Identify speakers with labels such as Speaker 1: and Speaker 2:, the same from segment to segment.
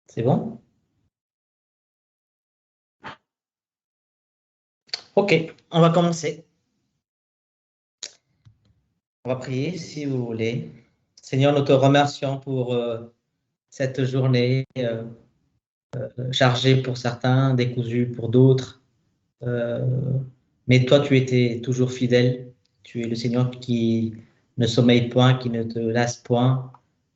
Speaker 1: C'est bon? Ok, on va commencer. On va prier si vous voulez. Seigneur, nous te remercions pour cette journée chargée pour certains, décousue pour d'autres. Euh, mais toi, tu étais toujours fidèle. Tu es le Seigneur qui ne sommeille point, qui ne te lasse point.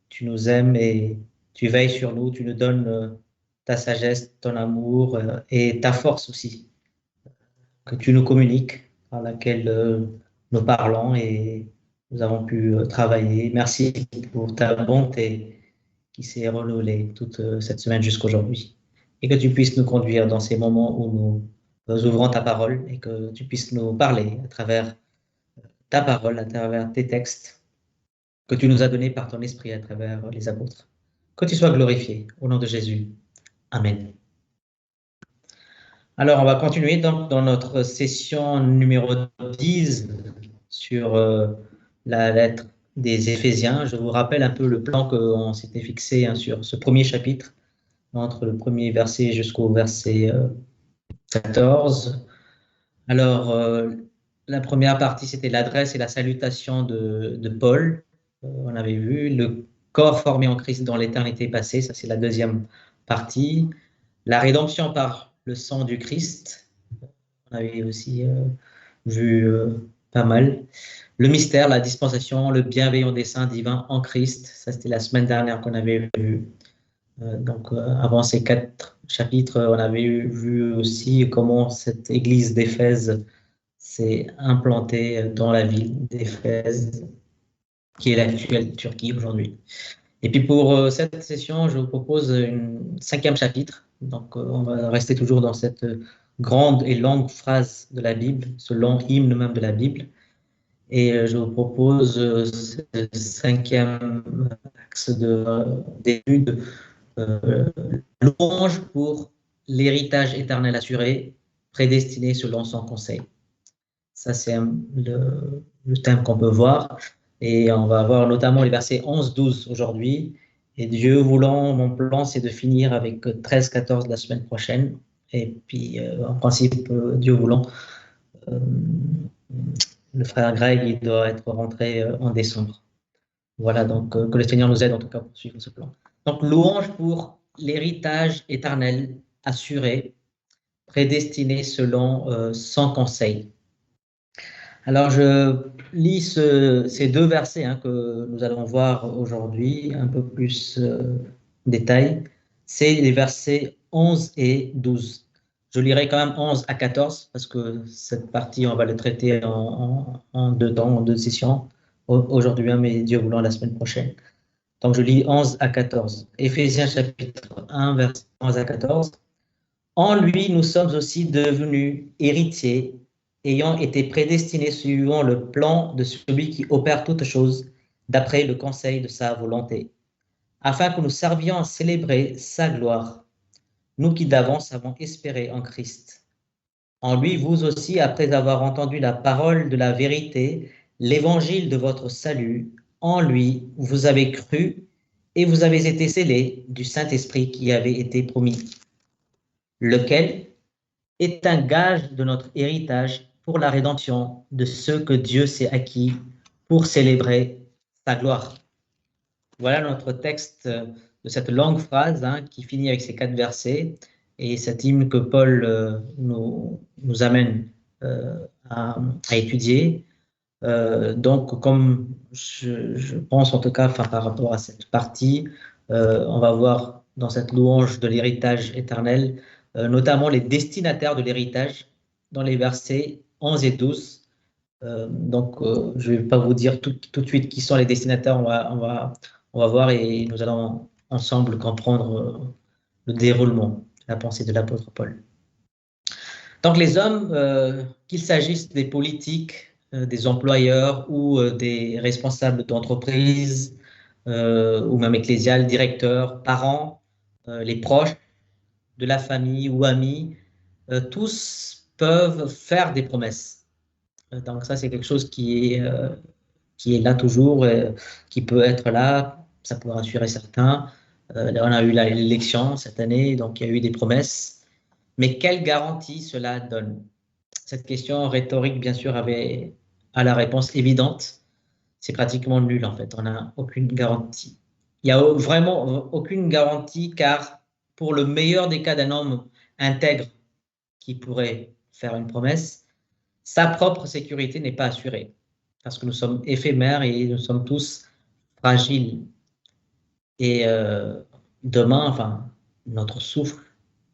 Speaker 1: Tu nous aimes et tu veilles sur nous. Tu nous donnes ta sagesse, ton amour et ta force aussi, que tu nous communiques, par laquelle nous parlons et nous avons pu travailler. Merci pour ta bonté qui s'est renouvelée toute cette semaine jusqu'aujourd'hui. Et que tu puisses nous conduire dans ces moments où nous ouvrons ta parole et que tu puisses nous parler à travers ta parole, à travers tes textes que tu nous as donnés par ton esprit à travers les apôtres. Que tu sois glorifié au nom de Jésus. Amen. Alors, on va continuer donc dans notre session numéro 10 sur la lettre des Éphésiens. Je vous rappelle un peu le plan qu'on s'était fixé sur ce premier chapitre, entre le premier verset jusqu'au verset 14. Alors, la première partie, c'était l'adresse et la salutation de Paul. On avait vu le corps formé en Christ dans l'éternité passée, ça c'est la deuxième partie. La rédemption par le sang du Christ, on avait aussi vu pas mal. Le mystère, la dispensation, le bienveillant dessein divin en Christ, ça c'était la semaine dernière qu'on avait vu. Avant ces 4 chapitres, on avait vu aussi comment cette église d'Éphèse s'est implantée dans la ville d'Éphèse, qui est l'actuelle Turquie aujourd'hui. Et puis pour cette session, je vous propose un 5e chapitre. Donc on va rester toujours dans cette grande et longue phrase de la Bible, ce long hymne même de la Bible. Et je vous propose ce 5e axe d'étude, louange pour l'héritage éternel assuré, prédestiné selon son conseil. Ça, c'est le thème qu'on peut voir. Et on va voir notamment les versets 11-12 aujourd'hui. Et Dieu voulant, mon plan, c'est de finir avec 13-14 la semaine prochaine. Et puis, en principe, Dieu voulant, le frère Greg, il doit être rentré en décembre. Voilà, donc que le Seigneur nous aide en tout cas pour suivre ce plan. Donc, louange pour l'héritage éternel assuré, prédestiné selon son conseil. Alors, je lis ces 2 versets que nous allons voir aujourd'hui, un peu plus détail. C'est les versets 11 et 12. Je lirai quand même 11 à 14 parce que cette partie, on va le traiter en 2 temps, en 2 sessions. Aujourd'hui, mais Dieu voulant la semaine prochaine. Donc, je lis 11 à 14. Éphésiens chapitre 1, versets 11 à 14. En lui, nous sommes aussi devenus héritiers, ayant été prédestinés suivant le plan de celui qui opère toutes choses, d'après le conseil de sa volonté, afin que nous servions à célébrer sa gloire, nous qui d'avance avons espéré en Christ. En lui, vous aussi, après avoir entendu la parole de la vérité, l'évangile de votre salut, en lui, vous avez cru et vous avez été scellés du Saint-Esprit qui avait été promis, lequel est un gage de notre héritage pour la rédemption de ceux que Dieu s'est acquis pour célébrer sa gloire. Voilà notre texte de cette longue phrase qui finit avec ces 4 versets et cet hymne que Paul nous amène à étudier. Donc, comme je pense en tout cas par rapport à cette partie, on va voir dans cette louange de l'héritage éternel, notamment les destinataires de l'héritage dans les versets 11 et 12. Je ne vais pas vous dire tout de suite qui sont les destinataires, on va voir et nous allons ensemble comprendre le déroulement de la pensée de l'apôtre Paul. Donc les hommes, qu'il s'agisse des politiques, des employeurs ou des responsables d'entreprise ou même ecclésiales, directeurs, parents, les proches de la famille ou amis, tous peuvent faire des promesses. Donc ça, c'est quelque chose qui est là toujours, qui peut être là, ça peut rassurer certains. On a eu l'élection cette année, donc il y a eu des promesses. Mais quelle garantie cela donne? Cette question rhétorique, bien sûr, a la réponse évidente. C'est pratiquement nul, en fait. On n'a aucune garantie. Il n'y a vraiment aucune garantie, car pour le meilleur des cas d'un homme intègre qui pourrait faire une promesse, sa propre sécurité n'est pas assurée, parce que nous sommes éphémères et nous sommes tous fragiles. Et demain, enfin, notre souffle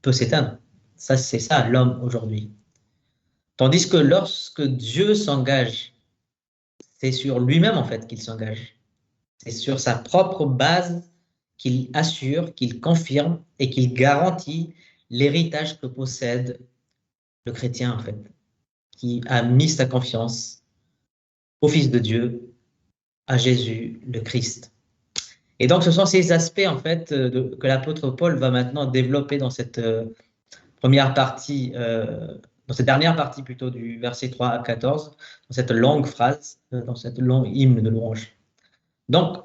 Speaker 1: peut s'éteindre. Ça, c'est ça, l'homme aujourd'hui. Tandis que lorsque Dieu s'engage, c'est sur lui-même, en fait, qu'il s'engage. C'est sur sa propre base qu'il assure, qu'il confirme et qu'il garantit l'héritage que possède le chrétien, en fait, qui a mis sa confiance au Fils de Dieu, à Jésus, le Christ. Et donc, ce sont ces aspects, en fait, que l'apôtre Paul va maintenant développer dans cette première partie, dans cette dernière partie plutôt du verset 3 à 14, dans cette longue phrase, dans cette longue hymne de louange. Donc,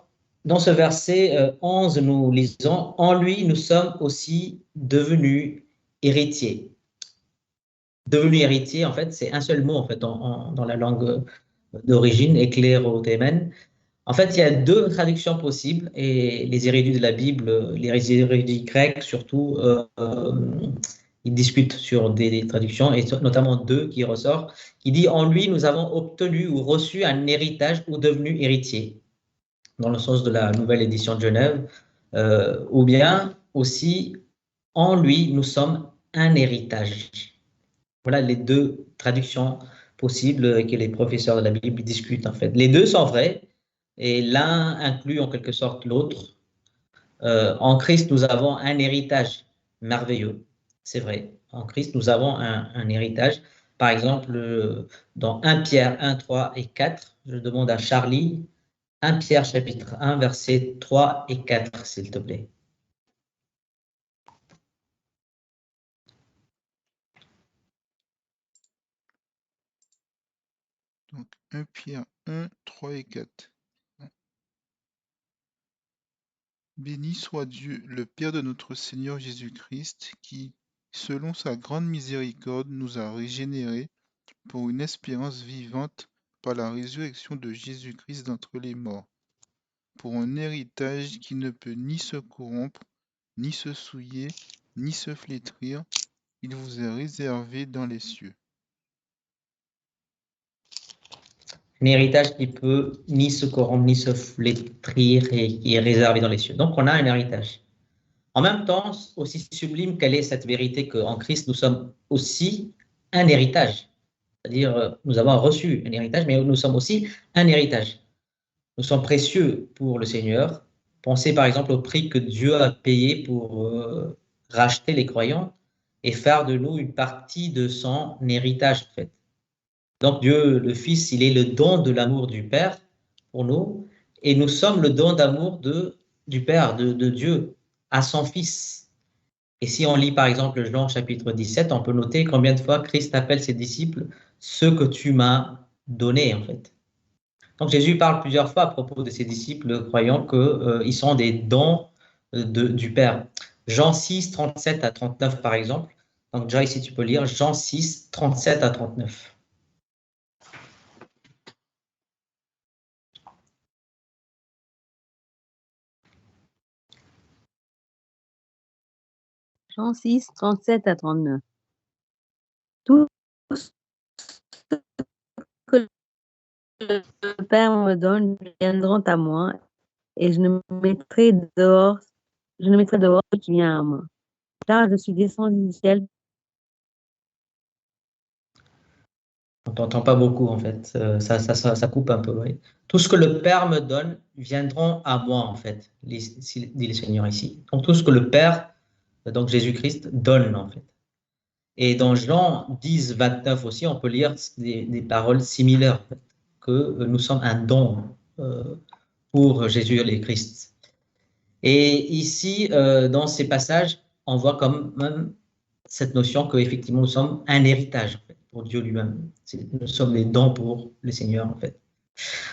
Speaker 1: dans ce verset 11, nous lisons « En lui, nous sommes aussi devenus héritiers ». Devenu héritier, en fait, c'est un seul mot en fait dans la langue d'origine, éclérothémen. En fait, il y a deux traductions possibles et les érudits de la Bible, les érudits grecs surtout, ils discutent sur des traductions et notamment deux qui ressortent, qui dit en lui nous avons obtenu ou reçu un héritage ou devenu héritier, dans le sens de la nouvelle édition de Genève, ou bien aussi en lui nous sommes un héritage. Voilà les deux traductions possibles que les professeurs de la Bible discutent en fait. Les deux sont vrais et l'un inclut en quelque sorte l'autre. En Christ, nous avons un héritage merveilleux, c'est vrai. En Christ, nous avons un héritage. Par exemple, dans 1 Pierre 1, 3 et 4, je demande à Charlie, 1 Pierre chapitre 1, versets 3 et 4, s'il te plaît.
Speaker 2: Donc 1 Pierre 1, 3 et 4. Béni soit Dieu, le Père de notre Seigneur Jésus-Christ, qui, selon sa grande miséricorde, nous a régénérés pour une espérance vivante par la résurrection de Jésus-Christ d'entre les morts, pour un héritage qui ne peut ni se corrompre, ni se souiller, ni se flétrir. Il vous est réservé dans les cieux.
Speaker 1: Un héritage qui peut ni se corrompre, ni se flétrir et qui est réservé dans les cieux. Donc, on a un héritage. En même temps, aussi sublime quelle est cette vérité qu'en Christ, nous sommes aussi un héritage. C'est-à-dire, nous avons reçu un héritage, mais nous sommes aussi un héritage. Nous sommes précieux pour le Seigneur. Pensez par exemple au prix que Dieu a payé pour racheter les croyants et faire de nous une partie de son héritage, en fait. Donc Dieu, le Fils, il est le don de l'amour du Père pour nous, et nous sommes le don d'amour du Père, de Dieu, à son Fils. Et si on lit par exemple Jean chapitre 17, on peut noter combien de fois Christ appelle ses disciples ce que tu m'as donné, en fait. Donc Jésus parle plusieurs fois à propos de ses disciples croyant qu'ils sont des dons du Père. Jean 6, 37 à 39 par exemple. Donc déjà ici tu peux lire Jean 6, 37 à 39.
Speaker 3: Jean 6, 37 à 39. Tout ce que le Père me donne viendront à moi, et je ne mettrai dehors ce qui vient à moi. Car je suis descendu du ciel.
Speaker 1: On t'entend pas beaucoup en fait, ça coupe un peu. Oui. Tout ce que le Père me donne viendront à moi en fait, dit le Seigneur ici. Donc tout ce que le Père, donc Jésus-Christ, donne en fait. Et dans Jean 10, 29 aussi, on peut lire des paroles similaires, en fait, que nous sommes un don pour Jésus le Christ. Et ici, dans ces passages, on voit quand même cette notion qu'effectivement nous sommes un héritage en fait, pour Dieu lui-même. Nous sommes des dons pour le Seigneur en fait.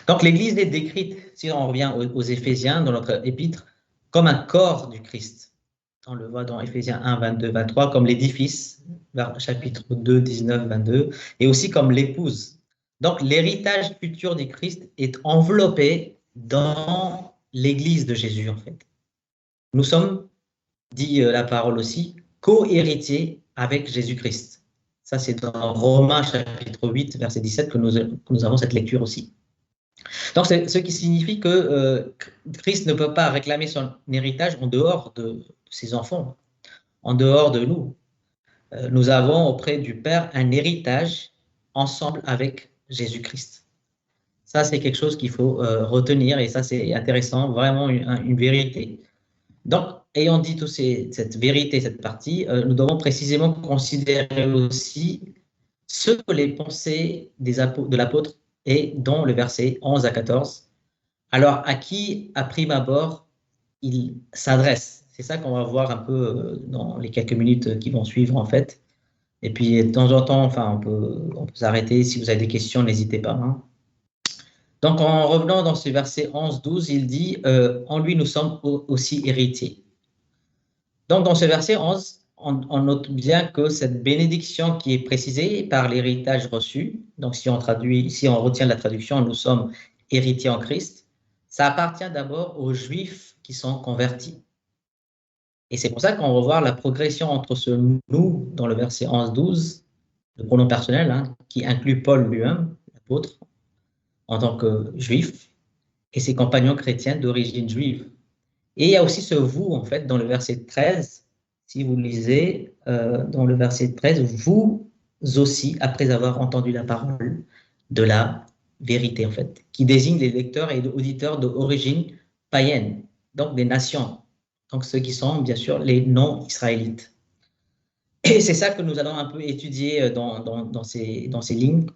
Speaker 1: Donc l'Église est décrite, si on revient aux Éphésiens, dans notre épître, comme un corps du Christ. On le voit dans Éphésiens 1, 22, 23, comme l'édifice, chapitre 2, 19, 22, et aussi comme l'épouse. Donc, l'héritage futur du Christ est enveloppé dans l'Église de Jésus, en fait. Nous sommes, dit la parole aussi, co-héritiers avec Jésus-Christ. Ça, c'est dans Romains chapitre 8, verset 17 que nous avons cette lecture aussi. Donc, ce qui signifie que Christ ne peut pas réclamer son héritage en dehors de ses enfants, en dehors de nous. Nous avons auprès du Père un héritage ensemble avec Jésus-Christ. Ça, c'est quelque chose qu'il faut retenir et ça, c'est intéressant, vraiment une vérité. Donc, ayant dit toute cette vérité, cette partie, nous devons précisément considérer aussi ce que les pensées de l'apôtre est dans le verset 11 à 14. Alors, à qui, à prime abord, il s'adresse? C'est ça qu'on va voir un peu dans les quelques minutes qui vont suivre, en fait. Et puis, de temps en temps, enfin, on peut s'arrêter. Si vous avez des questions, n'hésitez pas. Hein. Donc, en revenant dans ce verset 11-12, il dit en lui, nous sommes aussi héritiers. Donc, dans ce verset 11, on note bien que cette bénédiction qui est précisée par l'héritage reçu, donc si on retient la traduction, nous sommes héritiers en Christ, ça appartient d'abord aux Juifs qui sont convertis. Et c'est pour ça qu'on va voir la progression entre ce nous dans le verset 11-12, le pronom personnel, hein, qui inclut Paul lui-même, l'apôtre, en tant que juif, et ses compagnons chrétiens d'origine juive. Et il y a aussi ce vous, en fait, dans le verset 13, si vous lisez dans le verset 13, vous aussi, après avoir entendu la parole de la vérité, en fait, qui désigne les lecteurs et auditeurs d'origine païenne, donc des nations, donc ceux qui sont, bien sûr, les non-israélites. Et c'est ça que nous allons un peu étudier dans ces lignes.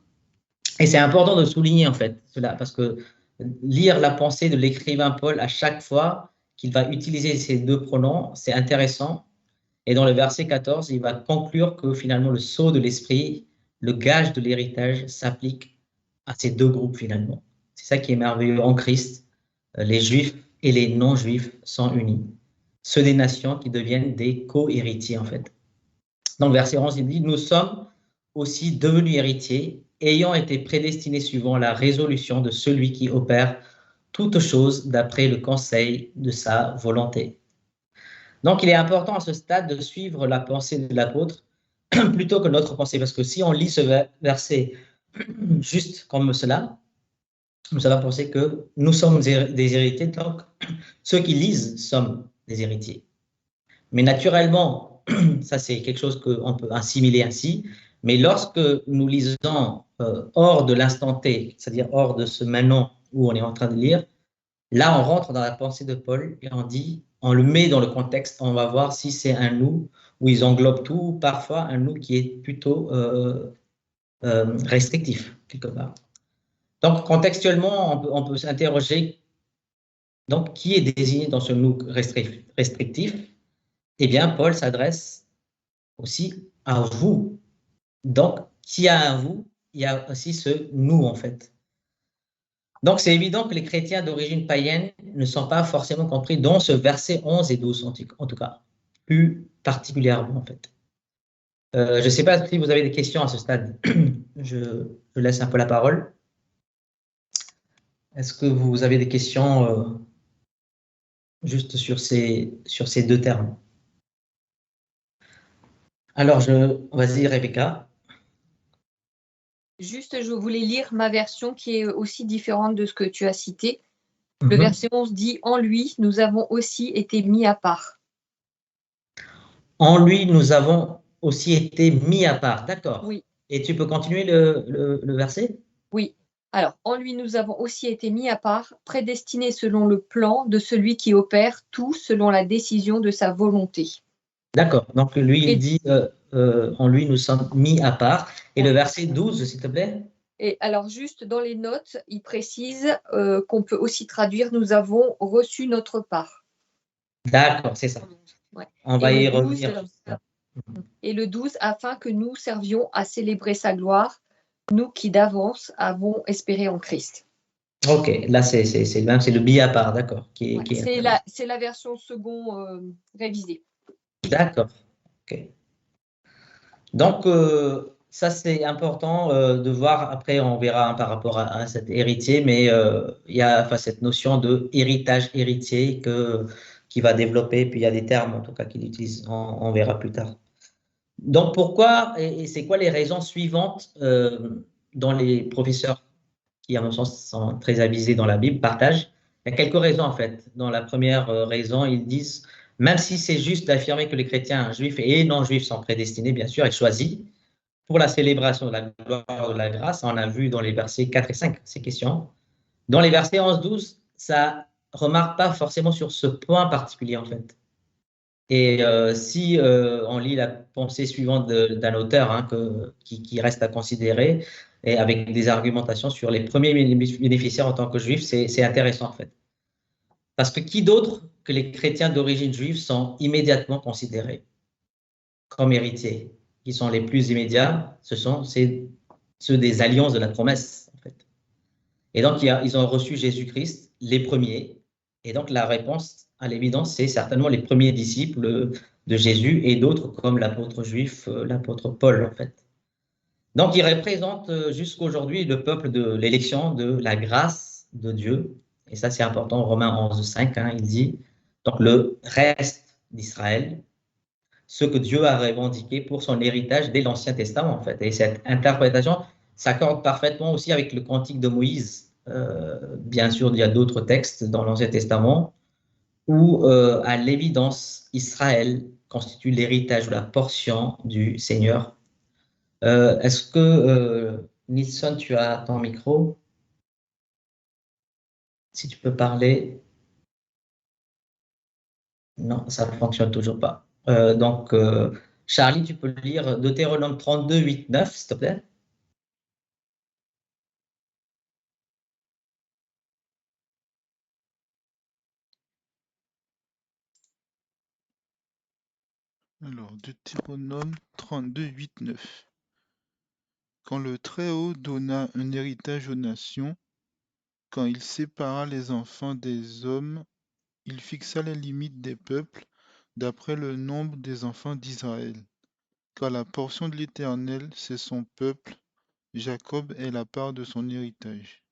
Speaker 1: Et c'est important de souligner, en fait, cela, parce que lire la pensée de l'écrivain Paul à chaque fois qu'il va utiliser ces deux pronoms, c'est intéressant. Et dans le verset 14, il va conclure que finalement le sceau de l'esprit, le gage de l'héritage, s'applique à ces deux groupes finalement. C'est ça qui est merveilleux en Christ. Les juifs et les non-juifs sont unis. Ceux des nations qui deviennent des co-héritiers en fait. Dans le verset 11, il dit, nous sommes aussi devenus héritiers, ayant été prédestinés suivant la résolution de celui qui opère toutes choses d'après le conseil de sa volonté. Donc, il est important à ce stade de suivre la pensée de l'apôtre plutôt que notre pensée, parce que si on lit ce verset juste comme cela, nous allons penser que nous sommes des héritiers, donc ceux qui lisent sommes des héritiers. Mais naturellement, ça c'est quelque chose qu'on peut assimiler ainsi, mais lorsque nous lisons hors de l'instant T, c'est-à-dire hors de ce maintenant où on est en train de lire, là on rentre dans la pensée de Paul et on le met dans le contexte, on va voir si c'est un nous où ils englobent tout, ou parfois un nous qui est plutôt restrictif, quelque part. Donc contextuellement, on peut s'interroger, donc qui est désigné dans ce nous restrictif? Eh bien, Paul s'adresse aussi à vous. Donc, qui a un vous, il y a aussi ce nous, en fait. Donc, c'est évident que les chrétiens d'origine païenne ne sont pas forcément compris dans ce verset 11 et 12, en tout cas, plus particulièrement, en fait. Je ne sais pas si vous avez des questions à ce stade. Je laisse un peu la parole. Est-ce que vous avez des questions juste sur ces deux termes? Alors, vas-y, Rebecca.
Speaker 4: Juste, je voulais lire ma version qui est aussi différente de ce que tu as cité. Le verset 11 dit « En lui, nous avons aussi été mis à part ».
Speaker 1: En lui, nous avons aussi été mis à part. D'accord.
Speaker 4: Oui.
Speaker 1: Et tu peux continuer le verset?
Speaker 4: Oui. Alors, en lui, nous avons aussi été mis à part, prédestinés selon le plan de celui qui opère tout selon la décision de sa volonté.
Speaker 1: D'accord. Donc, lui, il dit en lui, nous sommes mis à part. Et le verset 12, s'il te plaît?
Speaker 4: Et alors, juste dans les notes, il précise qu'on peut aussi traduire « Nous avons reçu notre part ».
Speaker 1: D'accord, c'est ça.
Speaker 4: Ouais.
Speaker 1: On va y revenir.
Speaker 4: Et le 12, afin que nous servions à célébrer sa gloire, nous qui d'avance avons espéré en Christ.
Speaker 1: Ok, là c'est le même, c'est le billet à part, d'accord.
Speaker 4: Ouais,
Speaker 1: Qui est
Speaker 4: c'est la version second révisée.
Speaker 1: D'accord. Ok. Donc, ça, c'est important de voir. Après, on verra hein, par rapport à cet héritier, mais il y a enfin, cette notion de héritage héritier qui va développer. Puis, il y a des termes, en tout cas, qu'il utilise. On verra plus tard. Donc, pourquoi et c'est quoi les raisons suivantes dont les professeurs, qui, à mon sens, sont très avisés dans la Bible, partagent? Il y a quelques raisons, en fait. Dans la première raison, ils disent, même si c'est juste d'affirmer que les chrétiens juifs et non-juifs sont prédestinés, bien sûr, et choisis, pour la célébration de la gloire de la grâce, on a vu dans les versets 4 et 5 ces questions. Dans les versets 11-12, ça remarque pas forcément sur ce point particulier en fait. Et si on lit la pensée suivante d'un auteur hein, qui reste à considérer, et avec des argumentations sur les premiers bénéficiaires en tant que juifs, c'est intéressant en fait. Parce que qui d'autre que les chrétiens d'origine juive sont immédiatement considérés comme héritiers, qui sont les plus immédiats, ce sont ceux des alliances de la promesse, en fait. Et donc, ils ont reçu Jésus-Christ, les premiers. Et donc, la réponse, à l'évidence, c'est certainement les premiers disciples de Jésus et d'autres comme l'apôtre juif, l'apôtre Paul, en fait. Donc, ils représentent jusqu'à aujourd'hui le peuple de l'élection, de la grâce de Dieu. Et ça, c'est important, Romains 11:5, hein, il dit, donc le reste d'Israël, ce que Dieu a revendiqué pour son héritage dès l'Ancien Testament, en fait. Et cette interprétation s'accorde parfaitement aussi avec le Cantique de Moïse. Bien sûr, il y a d'autres textes dans l'Ancien Testament où, à l'évidence, Israël constitue l'héritage ou la portion du Seigneur. Est-ce que, Nilsson, tu as ton micro? Si tu peux parler. Non, ça ne fonctionne toujours pas. Donc, Charlie, tu peux lire Deutéronome 32, 8, 9, s'il te plaît?
Speaker 2: Alors, Deutéronome 32, 8, 9. Quand le Très-Haut donna un héritage aux nations, quand il sépara les enfants des hommes, il fixa les limites des peuples d'après le nombre des enfants d'Israël. Car la portion de l'Éternel, c'est son peuple, Jacob est la part de son héritage.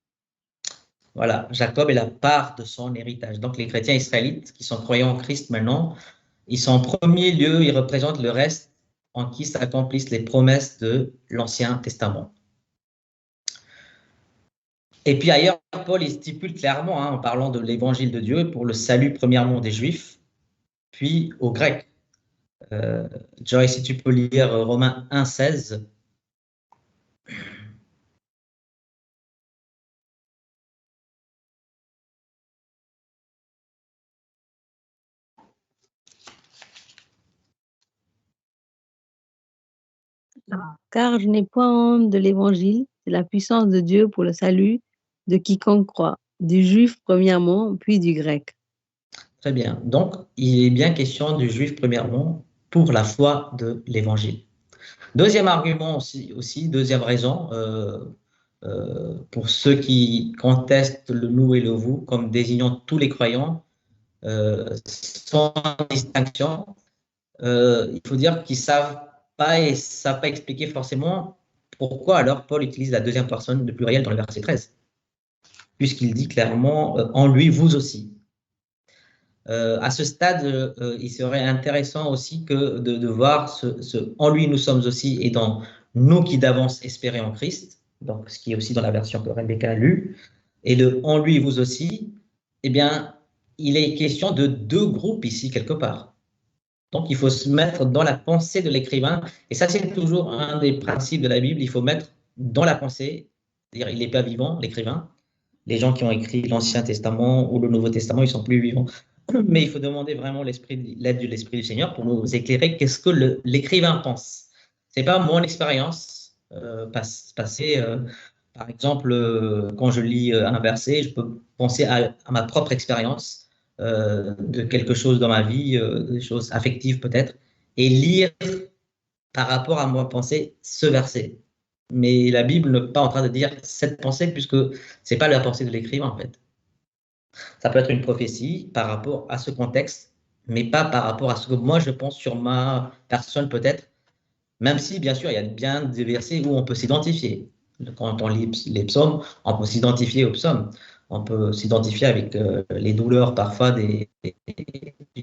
Speaker 1: Voilà, Jacob est la part de son héritage. Donc, les chrétiens israélites qui sont croyants en Christ maintenant, ils sont en premier lieu, ils représentent le reste en qui s'accomplissent les promesses de l'Ancien Testament. Et puis ailleurs, Paul il stipule clairement, hein, en parlant de l'évangile de Dieu, pour le salut premièrement des Juifs, puis aux Grecs. Joyce, si tu peux lire Romains 1,16.
Speaker 3: Car je n'ai point honte de l'évangile, c'est la puissance de Dieu pour le salut de quiconque croit, du juif premièrement, puis du grec.
Speaker 1: Très bien. Donc, il est bien question du Juif premièrement pour la foi de l'évangile. Deuxième argument aussi deuxième raison, pour ceux qui contestent le nous et le vous comme désignant tous les croyants, sans distinction, il faut dire qu'ils ne savent pas et ne savent pas expliquer forcément pourquoi alors Paul utilise la deuxième personne de pluriel dans le verset 13, puisqu'il dit clairement en lui, vous aussi. À ce stade, il serait intéressant aussi que de voir ce en lui nous sommes aussi et dans nous qui d'avance espérer en Christ, donc ce qui est aussi dans la version que Rebecca a lue, et le en lui vous aussi, eh bien, il est question de deux groupes ici quelque part. Donc, il faut se mettre dans la pensée de l'écrivain, et ça c'est toujours un des principes de la Bible, il faut mettre dans la pensée, c'est-à-dire il n'est pas vivant, l'écrivain. Les gens qui ont écrit l'Ancien Testament ou le Nouveau Testament, ils sont plus vivants. Mais il faut demander vraiment l'aide de l'Esprit du Seigneur pour nous éclairer qu'est-ce que l'écrivain pense. C'est pas mon expérience passée. Par exemple, quand je lis un verset, je peux penser à ma propre expérience de quelque chose dans ma vie, des choses affectives peut-être, et lire par rapport à ma pensée ce verset. mais la Bible n'est pas en train de dire cette pensée, puisque ce n'est pas la pensée de l'écrivain, en fait. Ça peut être une prophétie par rapport à ce contexte, mais pas par rapport à ce que moi je pense sur ma personne, peut-être. Même si, bien sûr, il y a bien des versets où on peut s'identifier. Quand on lit les psaumes, on peut s'identifier aux psaumes. On peut s'identifier avec les douleurs parfois des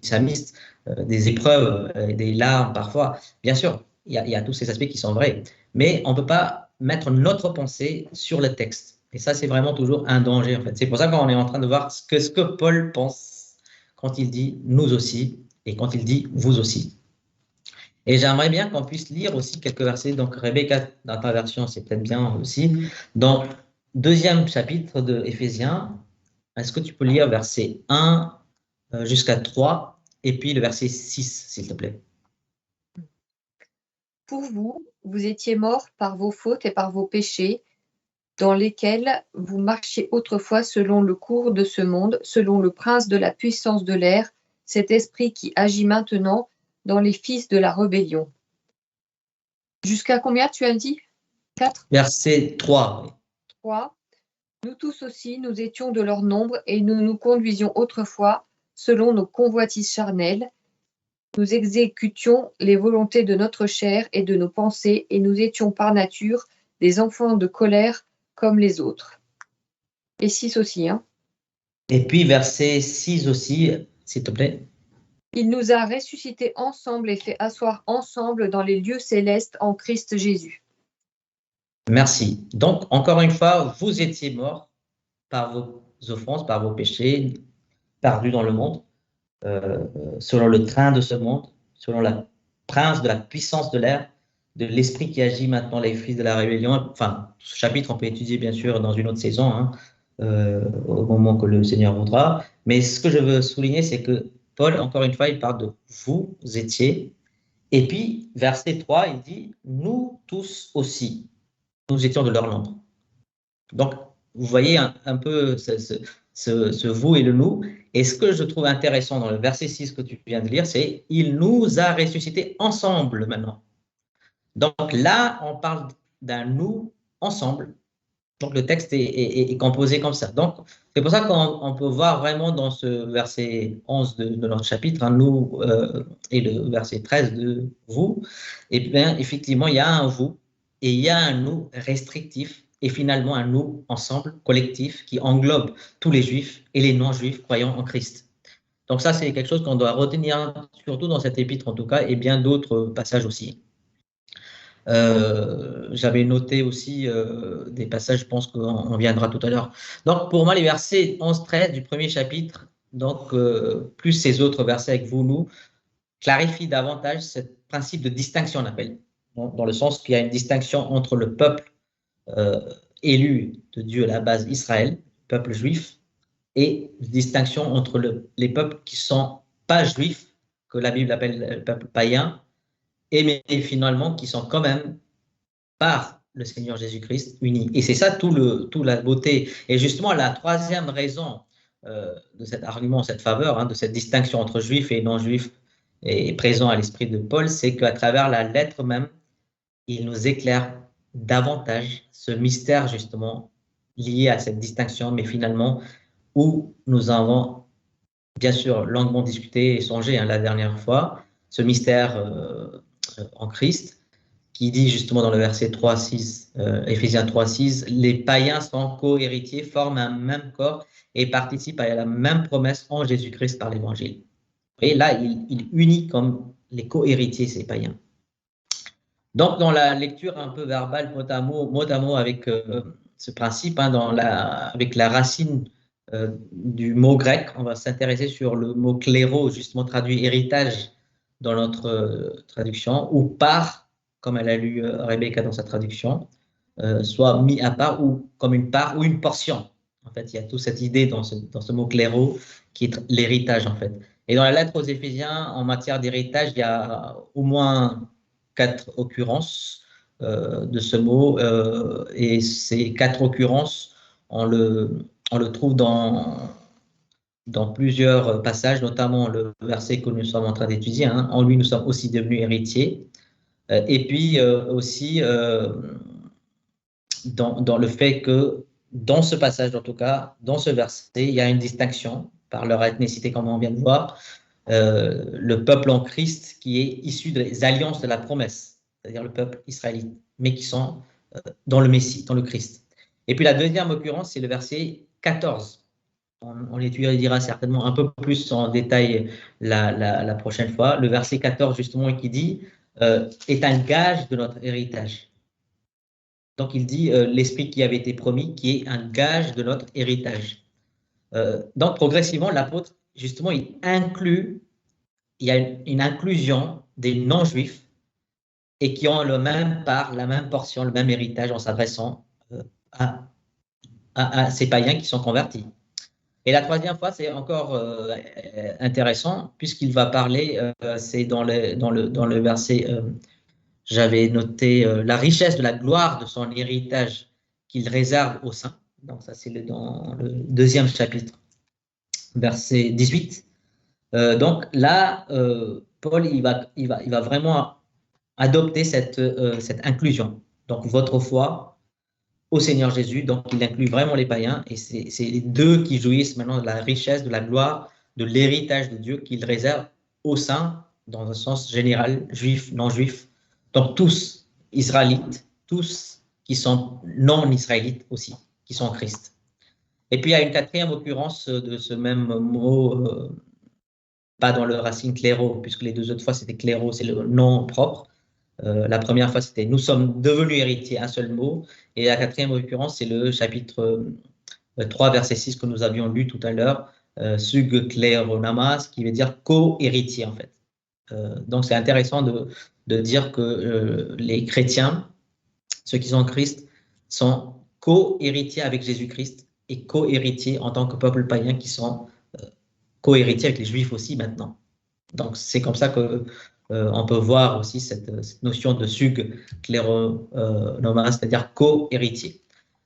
Speaker 1: psalmistes, des épreuves, des larmes parfois. Bien sûr, il y a tous ces aspects qui sont vrais. Mais on ne peut pas mettre notre pensée sur le texte. Et ça, c'est vraiment toujours un danger, en fait. C'est pour ça qu'on est en train de voir ce que Paul pense quand il dit « nous aussi » et quand il dit « vous aussi ». Et j'aimerais bien qu'on puisse lire aussi quelques versets. Donc, Rebecca, dans ta version, c'est peut-être bien aussi. Dans le deuxième chapitre de Éphésiens, est-ce que tu peux lire verset 1 jusqu'à 3 et puis le verset 6, s'il te plaît?
Speaker 4: Pour vous, vous étiez morts par vos fautes et par vos péchés, dans lesquels vous marchiez autrefois selon le cours de ce monde, selon le prince de la puissance de l'air, cet esprit qui agit maintenant dans les fils de la rébellion. Jusqu'à combien tu as dit? 4?
Speaker 1: Verset 3. Oui.
Speaker 4: 3. Nous tous aussi, nous étions de leur nombre et nous nous conduisions autrefois selon nos convoitises charnelles. Nous exécutions les volontés de notre chair et de nos pensées et nous étions par nature des enfants de colère comme les autres. Et 6 aussi. Hein.
Speaker 1: Et puis verset 6 aussi, s'il te plaît.
Speaker 4: Il nous a ressuscités ensemble et fait asseoir ensemble dans les lieux célestes en Christ Jésus.
Speaker 1: Merci. Donc, encore une fois, vous étiez morts par vos offenses, par vos péchés, perdus dans le monde, selon le train de ce monde, selon la prince de la puissance de l'air, de l'esprit qui agit maintenant les fils de la rébellion. Enfin, ce chapitre, on peut étudier bien sûr dans une autre saison, hein, au moment que le Seigneur voudra. Mais ce que je veux souligner, c'est que Paul, encore une fois, il parle de vous étiez. Et puis, verset 3, il dit nous tous aussi. Nous étions de leur nombre. Donc, vous voyez un peu ce vous et le nous. Et ce que je trouve intéressant dans le verset 6 que tu viens de lire, c'est « Il nous a ressuscités ensemble maintenant ». Donc là, on parle d'un nous ensemble. Donc le texte est composé comme ça. Donc, c'est pour ça qu'on peut voir vraiment dans ce verset 11 de notre chapitre, un nous et le verset 13 de vous, et bien effectivement, il y a un vous et il y a un nous restrictif et finalement un nous ensemble, collectif, qui englobe tous les juifs et les non-juifs croyant en Christ. Donc ça, c'est quelque chose qu'on doit retenir, surtout dans cet épître en tout cas, et bien d'autres passages aussi. J'avais noté aussi des passages, je pense qu'on viendra tout à l'heure. Donc, pour moi, les versets 11-13 du premier chapitre, donc plus ces autres versets avec vous, nous, clarifient davantage ce principe de distinction, on appelle, dans le sens qu'il y a une distinction entre le peuple élu de Dieu à la base, Israël, peuple juif, et une distinction entre les peuples qui ne sont pas juifs, que la Bible appelle le peuple païen, mais finalement qui sont quand même par le Seigneur Jésus-Christ unis. Et c'est ça tout la beauté. Et justement, la troisième raison de cet argument, cette faveur, hein, de cette distinction entre juifs et non-juifs est présent à l'esprit de Paul, c'est qu'à travers la lettre même, il nous éclaire davantage ce mystère justement lié à cette distinction, mais finalement où nous avons bien sûr longuement discuté et songé, hein, la dernière fois, ce mystère en Christ, qui dit justement dans le verset 3-6, Éphésiens 3-6, les païens sont co-héritiers, forment un même corps et participent à la même promesse en Jésus-Christ par l'Évangile. Et là, il unit comme les co-héritiers ces païens. Donc, dans la lecture un peu verbale, mot à mot avec ce principe, hein, avec la racine du mot grec, on va s'intéresser sur le mot kléro, justement traduit héritage dans notre traduction, ou part, comme elle a lu Rebecca dans sa traduction, soit mis à part ou comme une part ou une portion. En fait, il y a toute cette idée dans ce mot kléro qui est l'héritage, en fait. Et dans la lettre aux Éphésiens, en matière d'héritage, il y a au moins 4 occurrences de ce mot, et ces 4 occurrences, on le trouve dans plusieurs passages, notamment le verset que nous sommes en train d'étudier, hein, en lui nous sommes aussi devenus héritiers, et puis aussi dans le fait que, dans ce passage en tout cas, dans ce verset, il y a une distinction par leur ethnicité, comme on vient de voir, le peuple en Christ qui est issu des alliances de la promesse, c'est-à-dire le peuple israélite, mais qui sont dans le Messie, dans le Christ. Et puis la deuxième occurrence, c'est le verset 14. On étudiera certainement un peu plus en détail la prochaine fois. Le verset 14, justement, qui dit est un gage de notre héritage. Donc, il dit l'esprit qui avait été promis, qui est un gage de notre héritage. Donc, progressivement, l'apôtre, justement, il y a une inclusion des non-juifs et qui ont le même part, la même portion, le même héritage en s'adressant à ces païens qui sont convertis. Et la troisième fois, c'est encore intéressant, puisqu'il va parler, c'est dans le verset, j'avais noté la richesse de la gloire de son héritage qu'il réserve aux saints. Donc ça, c'est dans le deuxième chapitre, verset 18. Donc là, Paul, il va vraiment adopter cette inclusion. Donc votre foi au Seigneur Jésus, donc il inclut vraiment les païens, et c'est les deux qui jouissent maintenant de la richesse, de la gloire, de l'héritage de Dieu qu'il réserve aux saints, dans un sens général, juifs, non-juifs, donc tous israélites, tous qui sont non-israélites aussi, qui sont en Christ. Et puis il y a une quatrième occurrence de ce même mot, pas dans le racine cléro, puisque les deux autres fois c'était cléro, c'est le nom propre. La première fois, c'était « Nous sommes devenus héritiers », un seul mot. Et la quatrième occurrence, c'est le chapitre 3, verset 6 que nous avions lu tout à l'heure, « Sug kleronamas », qui veut dire « co-héritier » en fait. Donc, c'est intéressant de dire que les chrétiens, ceux qui sont en Christ, sont co-héritiers avec Jésus-Christ et co-héritiers en tant que peuple païen qui sont co-héritiers avec les Juifs aussi maintenant. Donc, c'est comme ça que on peut voir aussi cette notion de sug kleronomas, c'est-à-dire co-héritier.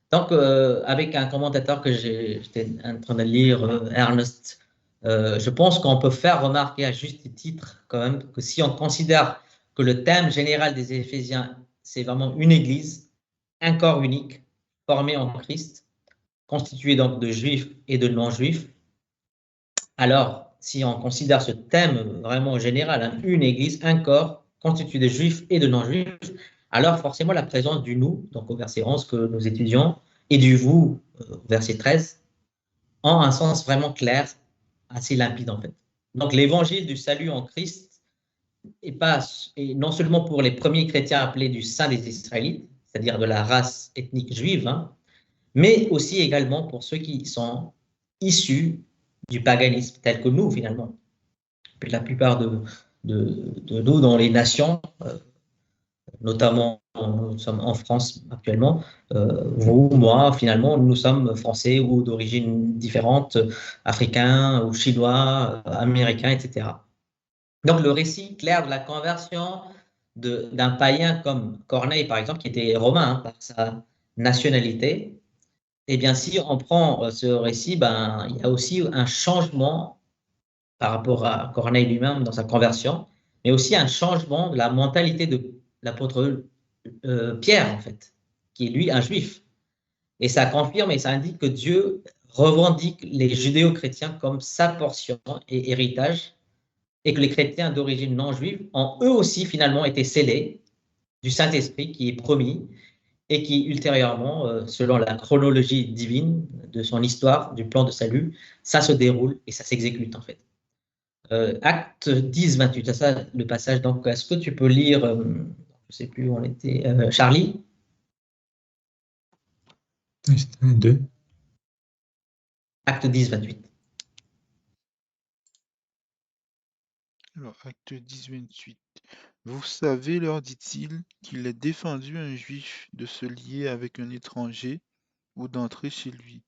Speaker 1: Donc, avec un commentateur que j'étais en train de lire, Ernest, je pense qu'on peut faire remarquer à juste titre quand même que si on considère que le thème général des Éphésiens, c'est vraiment une église, un corps unique, formé en Christ, constitué donc de juifs et de non-juifs, alors si on considère ce thème vraiment général, hein, une église, un corps, constitué de juifs et de non-juifs, alors forcément la présence du nous, donc au verset 11 que nous étudions, et du vous, au verset 13, ont un sens vraiment clair, assez limpide en fait. Donc l'évangile du salut en Christ est non seulement pour les premiers chrétiens appelés du sein des Israélites, c'est-à-dire de la race ethnique juive, hein, mais aussi également pour ceux qui sont issus du paganisme, tel que nous finalement. Puis la plupart de nous dans les nations, notamment nous sommes en France actuellement, vous, moi, finalement, nous sommes français ou d'origine différente, africains ou chinois, américains, etc. Donc le récit clair de la conversion d'un païen comme Corneille, par exemple, qui était romain hein, par sa nationalité, eh bien, si on prend ce récit, ben, il y a aussi un changement par rapport à Corneille lui-même dans sa conversion, mais aussi un changement de la mentalité de l'apôtre Pierre, en fait, qui est lui un juif. Et ça confirme et ça indique que Dieu revendique les judéo-chrétiens comme sa portion et héritage, et que les chrétiens d'origine non juive ont eux aussi finalement été scellés du Saint-Esprit qui est promis, et qui ultérieurement, selon la chronologie divine de son histoire, du plan de salut, ça se déroule et ça s'exécute en fait. Acte 10, 28, c'est ça le passage. Donc, est-ce que tu peux lire, je ne sais plus où on était, Charlie?
Speaker 5: 2.
Speaker 1: Acte 10, 28.
Speaker 2: Alors, acte 10, 28. Vous savez, leur dit-il, qu'il est défendu à un juif de se lier avec un étranger ou d'entrer chez lui.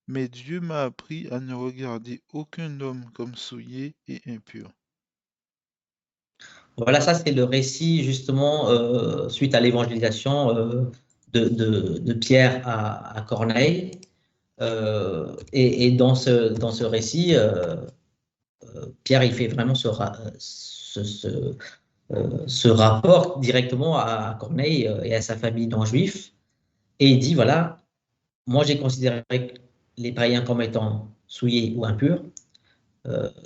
Speaker 2: Mais Dieu m'a appris à ne regarder aucun homme comme souillé et impur.
Speaker 1: Voilà, ça c'est le récit justement suite à l'évangélisation de Pierre à Corneille. Et dans ce récit, Pierre il fait vraiment ce rapport directement à Corneille et à sa famille non juif. Et il dit, voilà, moi j'ai considéré les païens comme étant souillés ou impurs.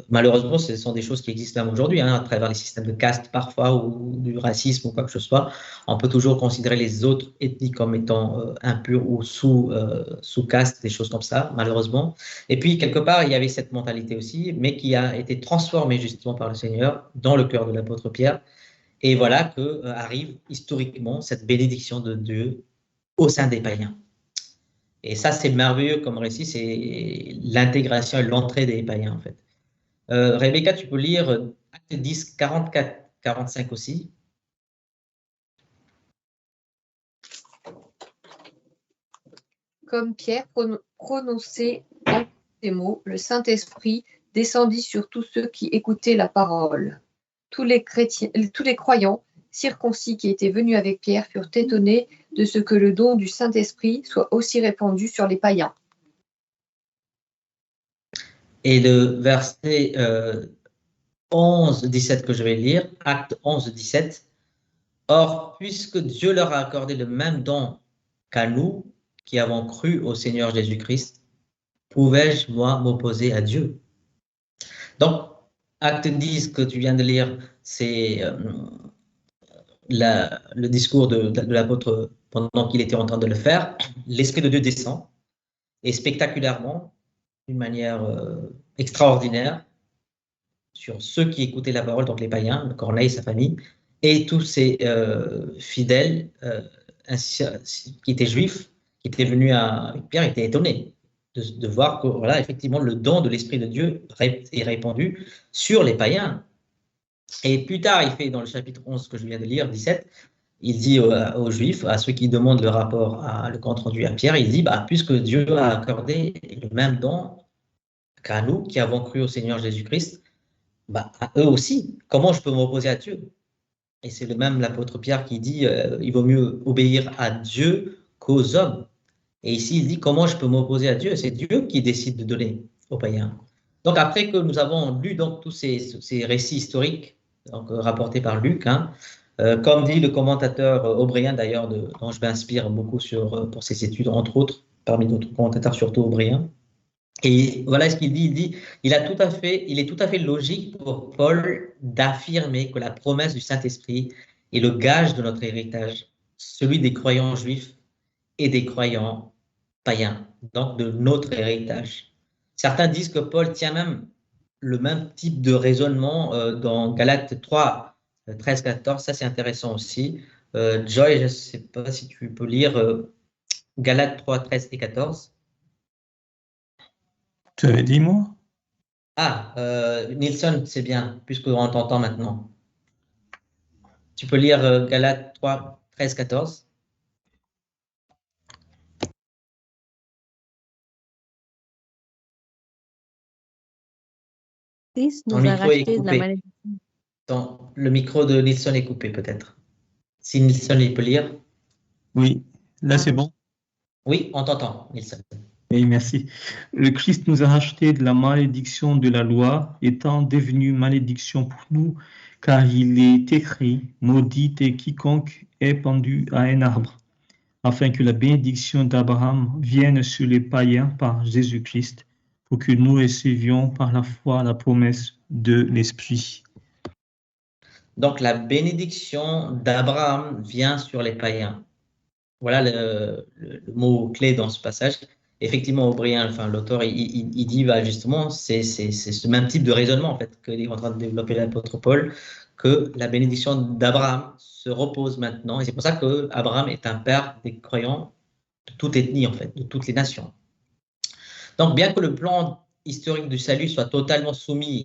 Speaker 1: Malheureusement, ce sont des choses qui existent même aujourd'hui, hein, à travers les systèmes de caste parfois, ou du racisme ou quoi que ce soit. On peut toujours considérer les autres ethnies comme étant impures ou sous caste, des choses comme ça, malheureusement. Et puis, quelque part, il y avait cette mentalité aussi, mais qui a été transformée justement par le Seigneur dans le cœur de l'apôtre Pierre. Et voilà que arrive historiquement cette bénédiction de Dieu au sein des païens. Et ça, c'est merveilleux comme récit, c'est l'intégration et l'entrée des païens, en fait. Rebecca, tu peux lire Acte 10, 44, 45 aussi.
Speaker 4: Comme Pierre prononçait encore ces mots, le Saint-Esprit descendit sur tous ceux qui écoutaient la parole. Tous les croyants circoncis qui étaient venus avec Pierre furent étonnés de ce que le don du Saint-Esprit soit aussi répandu sur les païens.
Speaker 1: Et le verset 11, 17 que je vais lire, Acte 11, 17. Or, puisque Dieu leur a accordé le même don qu'à nous, qui avons cru au Seigneur Jésus-Christ, pouvais-je, moi, m'opposer à Dieu? Donc, Acte 10 que tu viens de lire, c'est le discours de l'apôtre pendant qu'il était en train de le faire. L'Esprit de Dieu descend, et spectaculairement, d'une manière extraordinaire, sur ceux qui écoutaient la parole, donc les païens, Corneille et sa famille, et tous ces fidèles qui étaient juifs, qui étaient venus avec Pierre, étaient étonnés de voir que, voilà, effectivement, le don de l'Esprit de Dieu est répandu sur les païens. Et plus tard, il fait dans le chapitre 11 que je viens de lire, 17, il dit aux Juifs, à ceux qui demandent le rapport, le compte rendu à Pierre, il dit, puisque Dieu a accordé le même don qu'à nous qui avons cru au Seigneur Jésus-Christ, à eux aussi, comment je peux m'opposer à Dieu? Et c'est le même l'apôtre Pierre qui dit, il vaut mieux obéir à Dieu qu'aux hommes. Et ici, il dit, comment je peux m'opposer à Dieu? C'est Dieu qui décide de donner aux païens. Donc après que nous avons lu donc tous ces récits historiques donc, rapportés par Luc, hein, comme dit le commentateur O'Brien d'ailleurs, dont je m'inspire beaucoup pour ses études, entre autres, parmi d'autres commentateurs, surtout O'Brien. Et voilà ce qu'il dit. Il dit, il est tout à fait logique pour Paul d'affirmer que la promesse du Saint-Esprit est le gage de notre héritage, celui des croyants juifs et des croyants païens, donc de notre héritage. Certains disent que Paul tient même le même type de raisonnement dans Galates 3, 13, 14. Ça, c'est intéressant aussi. Joy, je ne sais pas si tu peux lire Galates 3, 13 et 14.
Speaker 5: Tu avais dit, moi?
Speaker 1: Nilsson, c'est bien, puisqu'on t'entend maintenant. Tu peux lire Galates 3, 13, 14.
Speaker 3: Nous a racheté de la malédiction.
Speaker 1: Le micro de Nilsson est coupé, peut-être. Si Nilsson, il peut lire.
Speaker 5: Oui, là c'est bon.
Speaker 1: Oui, on t'entend, Nilsson.
Speaker 5: Oui, merci. Le Christ nous a racheté de la malédiction de la loi, étant devenu malédiction pour nous, car il est écrit, maudit est quiconque est pendu à un arbre, afin que la bénédiction d'Abraham vienne sur les païens par Jésus-Christ, pour que nous recevions par la foi la promesse de l'Esprit.
Speaker 1: Donc, la bénédiction d'Abraham vient sur les païens. Voilà le mot clé dans ce passage. Effectivement, O'Brien, enfin, l'auteur, il dit justement, c'est ce même type de raisonnement en fait qu'il est en train de développer l'apôtre Paul, que la bénédiction d'Abraham se repose maintenant. Et c'est pour ça que Abraham est un père des croyants de toute ethnie, en fait, de toutes les nations. Donc, bien que le plan historique du salut soit totalement soumis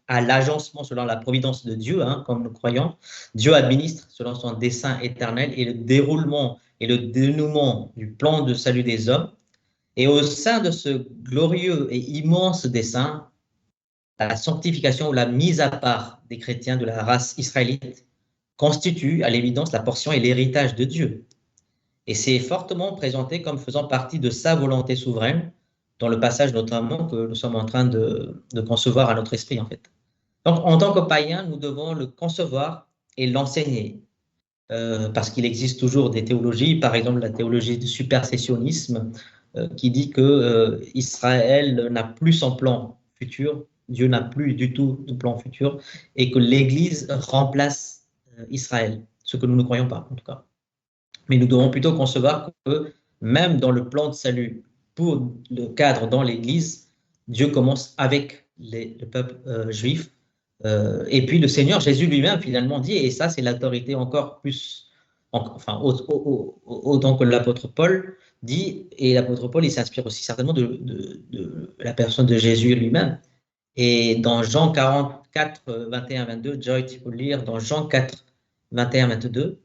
Speaker 1: à l'agencement selon la providence de Dieu, hein, comme nous croyons, Dieu administre selon son dessein éternel et le déroulement et le dénouement du plan de salut des hommes. Et au sein de ce glorieux et immense dessein, la sanctification ou la mise à part des chrétiens de la race israélite constitue à l'évidence la portion et l'héritage de Dieu. Et c'est fortement présenté comme faisant partie de sa volonté souveraine, dans le passage notamment que nous sommes en train de concevoir à notre esprit en fait. Donc, en tant que païens, nous devons le concevoir et l'enseigner. parce qu'il existe toujours des théologies, par exemple la théologie du supersessionnisme, qui dit que Israël n'a plus son plan futur, Dieu n'a plus du tout de plan futur, et que l'Église remplace Israël, ce que nous ne croyons pas en tout cas. Mais nous devons plutôt concevoir que même dans le plan de salut pour le cadre dans l'Église, Dieu commence avec le peuple juif. Et puis le Seigneur Jésus lui-même finalement dit, et ça c'est l'autorité encore plus, enfin autant que l'apôtre Paul dit, et l'apôtre Paul il s'inspire aussi certainement de la personne de Jésus lui-même. Et dans Jean 44, 21, 22, Joy, tu peux lire dans Jean 4, 21, 22.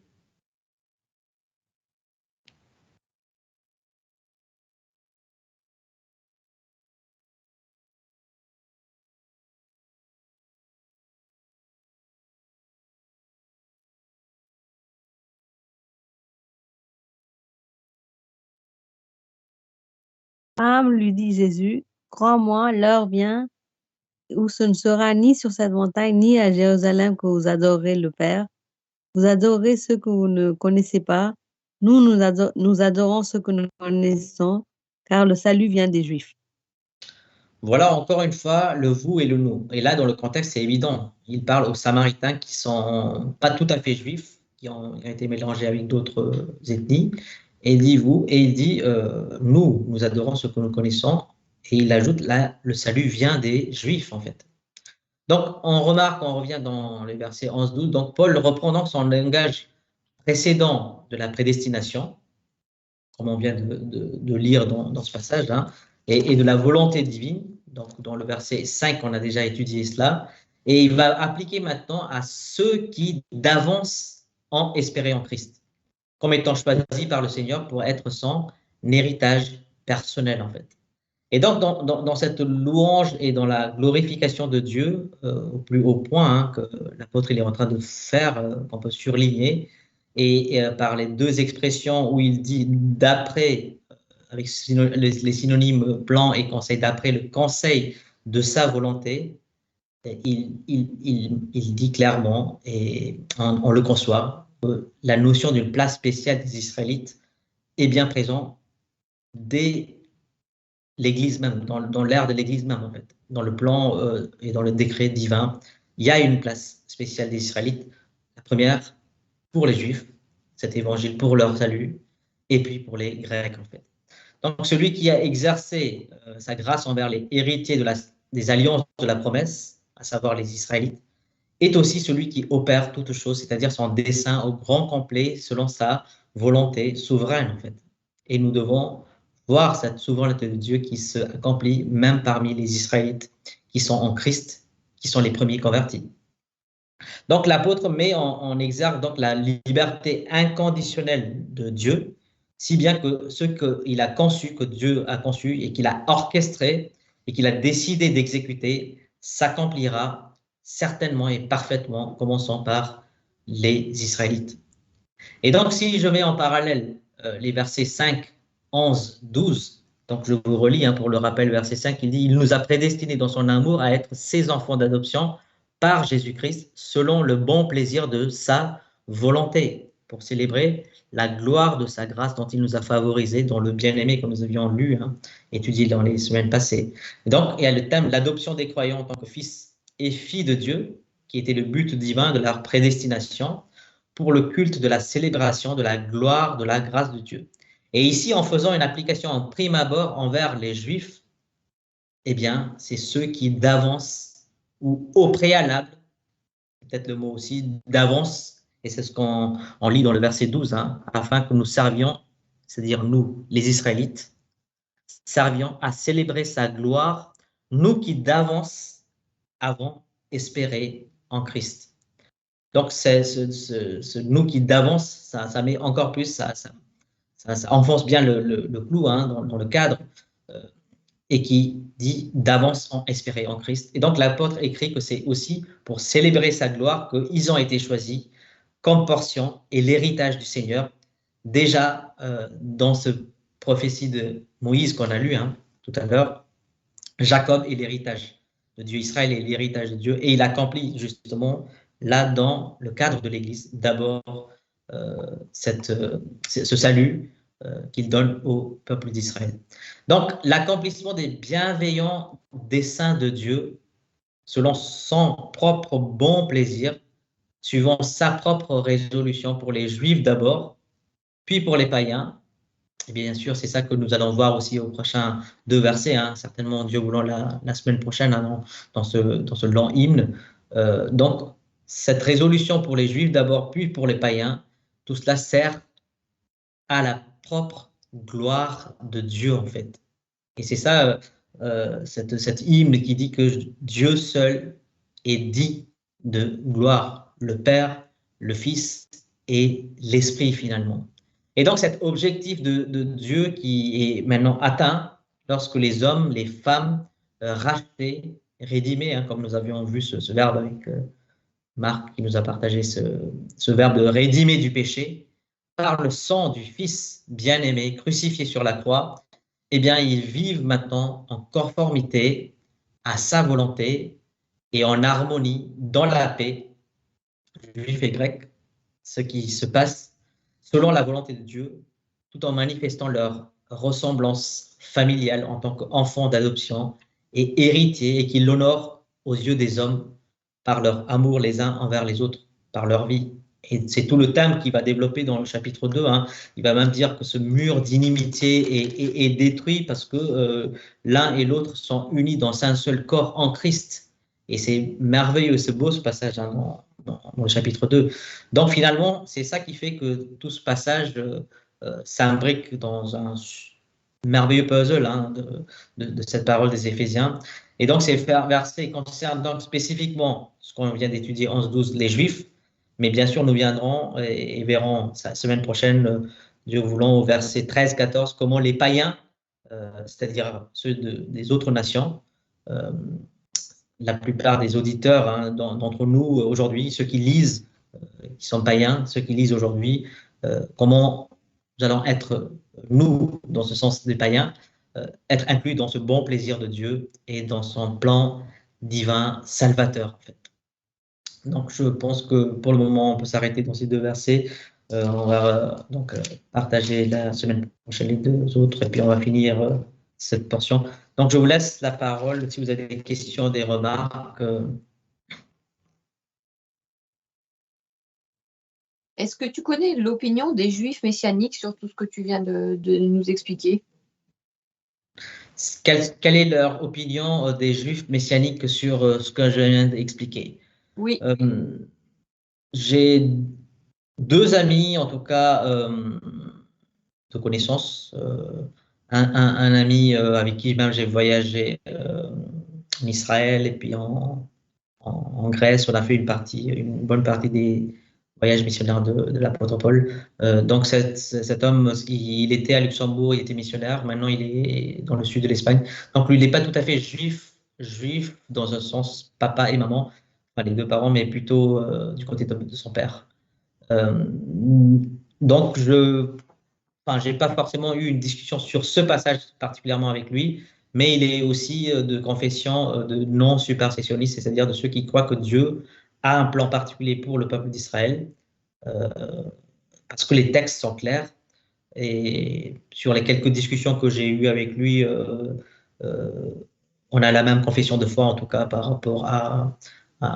Speaker 3: Lui dit Jésus, crois-moi, l'heure vient où ce ne sera ni sur cette montagne, ni à Jérusalem que vous adorez le Père. Vous adorez ceux que vous ne connaissez pas. Nous adorons ceux que nous connaissons, car le salut vient des Juifs.
Speaker 1: Voilà encore une fois le vous et le nous. Et là, dans le contexte, c'est évident. Il parle aux Samaritains qui sont pas tout à fait juifs, qui ont été mélangés avec d'autres ethnies. Et il dit vous, et il dit nous adorons ce que nous connaissons. Et il ajoute là, le salut vient des Juifs en fait. Donc on remarque, on revient dans les versets 11-12. Donc Paul reprend donc son langage précédent de la prédestination, comme on vient de lire dans ce passage, hein, et de la volonté divine. Donc, dans le verset 5, on a déjà étudié cela. Et il va appliquer maintenant à ceux qui d'avance ont espéré en Christ, comme étant choisis par le Seigneur pour être son héritage personnel, en fait. Et donc, dans cette louange et dans la glorification de Dieu, au plus haut point hein, que l'apôtre est en train de faire, qu'on peut surligner, et par les deux expressions où il dit d'après, avec les synonymes plan et conseil, d'après le conseil de sa volonté, il dit clairement, et on le conçoit, que la notion d'une place spéciale des Israélites est bien présente dès l'Église même, dans l'ère de l'Église même, en fait, dans le plan et dans le décret divin. Il y a une place spéciale des Israélites. La première, pour les Juifs, cet évangile pour leur salut, et puis pour les Grecs, en fait. Donc, celui qui a exercé sa grâce envers les héritiers des alliances de la promesse, à savoir les Israélites, est aussi celui qui opère toutes choses, c'est-à-dire son dessein au grand complet selon sa volonté souveraine, en fait. Et nous devons voir cette souveraineté de Dieu qui se accomplit même parmi les Israélites qui sont en Christ, qui sont les premiers convertis. Donc, l'apôtre met en exergue donc la liberté inconditionnelle de Dieu, si bien que ce qu'il a conçu, que Dieu a conçu et qu'il a orchestré et qu'il a décidé d'exécuter, s'accomplira certainement et parfaitement, commençant par les Israélites. Et donc, si je mets en parallèle les versets 5, 11, 12, donc je vous relis pour le rappel, verset 5, il dit « Il nous a prédestinés dans son amour à être ses enfants d'adoption par Jésus-Christ, selon le bon plaisir de sa volonté, pour célébrer la gloire de sa grâce dont il nous a favorisés, dans le bien-aimé que nous avions lu, étudié dans les semaines passées. » Donc, il y a le thème « L'adoption des croyants en tant que fils et filles de Dieu », qui était le but divin de leur prédestination, pour le culte de la célébration de la gloire, de la grâce de Dieu. Et ici, en faisant une application en prime abord envers les Juifs, eh bien, c'est ceux qui d'avance ou au préalable, peut-être le mot aussi, d'avance, et c'est ce qu'on lit dans le verset 12, afin que nous servions, c'est-à-dire nous, les Israélites, servions à célébrer sa gloire, nous qui d'avance avons espéré en Christ. Donc, ce nous qui d'avance, ça met encore plus, ça enfonce bien le clou dans le cadre, et qui dit d'avance en espérer en Christ. Et donc, l'apôtre écrit que c'est aussi pour célébrer sa gloire qu'ils ont été choisis comme portion et l'héritage du Seigneur, déjà dans ce prophétie de Moïse qu'on a lu tout à l'heure, Jacob est l'héritage de Dieu, Israël est l'héritage de Dieu, et il accomplit justement là dans le cadre de l'Église, d'abord ce salut qu'il donne au peuple d'Israël. Donc, l'accomplissement des bienveillants desseins de Dieu, selon son propre bon plaisir, suivant sa propre résolution pour les Juifs d'abord, puis pour les païens. Et bien sûr, c'est ça que nous allons voir aussi aux prochains 2 versets, hein, certainement Dieu voulant la semaine prochaine, hein, dans ce long hymne. Donc, cette résolution pour les Juifs d'abord, puis pour les païens, tout cela sert à la propre gloire de Dieu, en fait. Et c'est ça, cette hymne qui dit que Dieu seul est dit de gloire, le Père, le Fils et l'Esprit finalement. Et donc cet objectif de Dieu qui est maintenant atteint lorsque les hommes, les femmes rachetés, rédimés, hein, comme nous avions vu ce verbe avec Marc qui nous a partagé ce verbe de rédimer du péché, par le sang du Fils bien-aimé crucifié sur la croix, eh bien, ils vivent maintenant en conformité à sa volonté et en harmonie dans la paix, juifs et grecs, ce qui se passe selon la volonté de Dieu, tout en manifestant leur ressemblance familiale en tant qu'enfants d'adoption et héritiers, et qui l'honorent aux yeux des hommes par leur amour les uns envers les autres, par leur vie. Et c'est tout le thème qu'il va développer dans le chapitre 2. Hein. Il va même dire que ce mur d'inimitié est détruit parce que l'un et l'autre sont unis dans un seul corps en Christ. Et c'est merveilleux, c'est beau ce passage, hein, dans le chapitre 2. Donc finalement, c'est ça qui fait que tout ce passage s'imbrique dans un merveilleux puzzle, hein, de cette parole des Éphésiens. Et donc ces versets concernent donc spécifiquement ce qu'on vient d'étudier 11-12, les Juifs, mais bien sûr nous viendrons et verrons la semaine prochaine, Dieu voulant, au verset 13-14, comment les païens, c'est-à-dire ceux des autres nations, la plupart des auditeurs, hein, d'entre nous aujourd'hui, ceux qui lisent, qui sont païens, ceux qui lisent aujourd'hui, comment nous allons être, nous, dans ce sens des païens, être inclus dans ce bon plaisir de Dieu et dans son plan divin salvateur, en fait. Donc, je pense que pour le moment, on peut s'arrêter dans ces 2 versets. On va donc partager la semaine prochaine les 2 autres, et puis on va finir cette portion. Donc, je vous laisse la parole si vous avez des questions, des remarques.
Speaker 4: Est-ce que tu connais l'opinion des Juifs messianiques sur tout ce que tu viens de nous expliquer?
Speaker 1: Quelle est leur opinion des Juifs messianiques sur ce que je viens d'expliquer?
Speaker 4: Oui.
Speaker 1: J'ai 2 amis, en tout cas, de connaissance. Un ami avec qui même j'ai voyagé en Israël et puis en Grèce. On a fait une bonne partie des voyages missionnaires de l'apôtre Paul. Donc cet homme, il était à Luxembourg, il était missionnaire. Maintenant, il est dans le sud de l'Espagne. Donc lui, il n'est pas tout à fait juif dans un sens papa et maman, enfin les 2 parents, mais plutôt du côté de son père. Donc j'ai pas forcément eu une discussion sur ce passage particulièrement avec lui, mais il est aussi de confession de non-supersessionniste, c'est-à-dire de ceux qui croient que Dieu a un plan particulier pour le peuple d'Israël, parce que les textes sont clairs. Et sur les quelques discussions que j'ai eues avec lui, on a la même confession de foi, en tout cas, par rapport à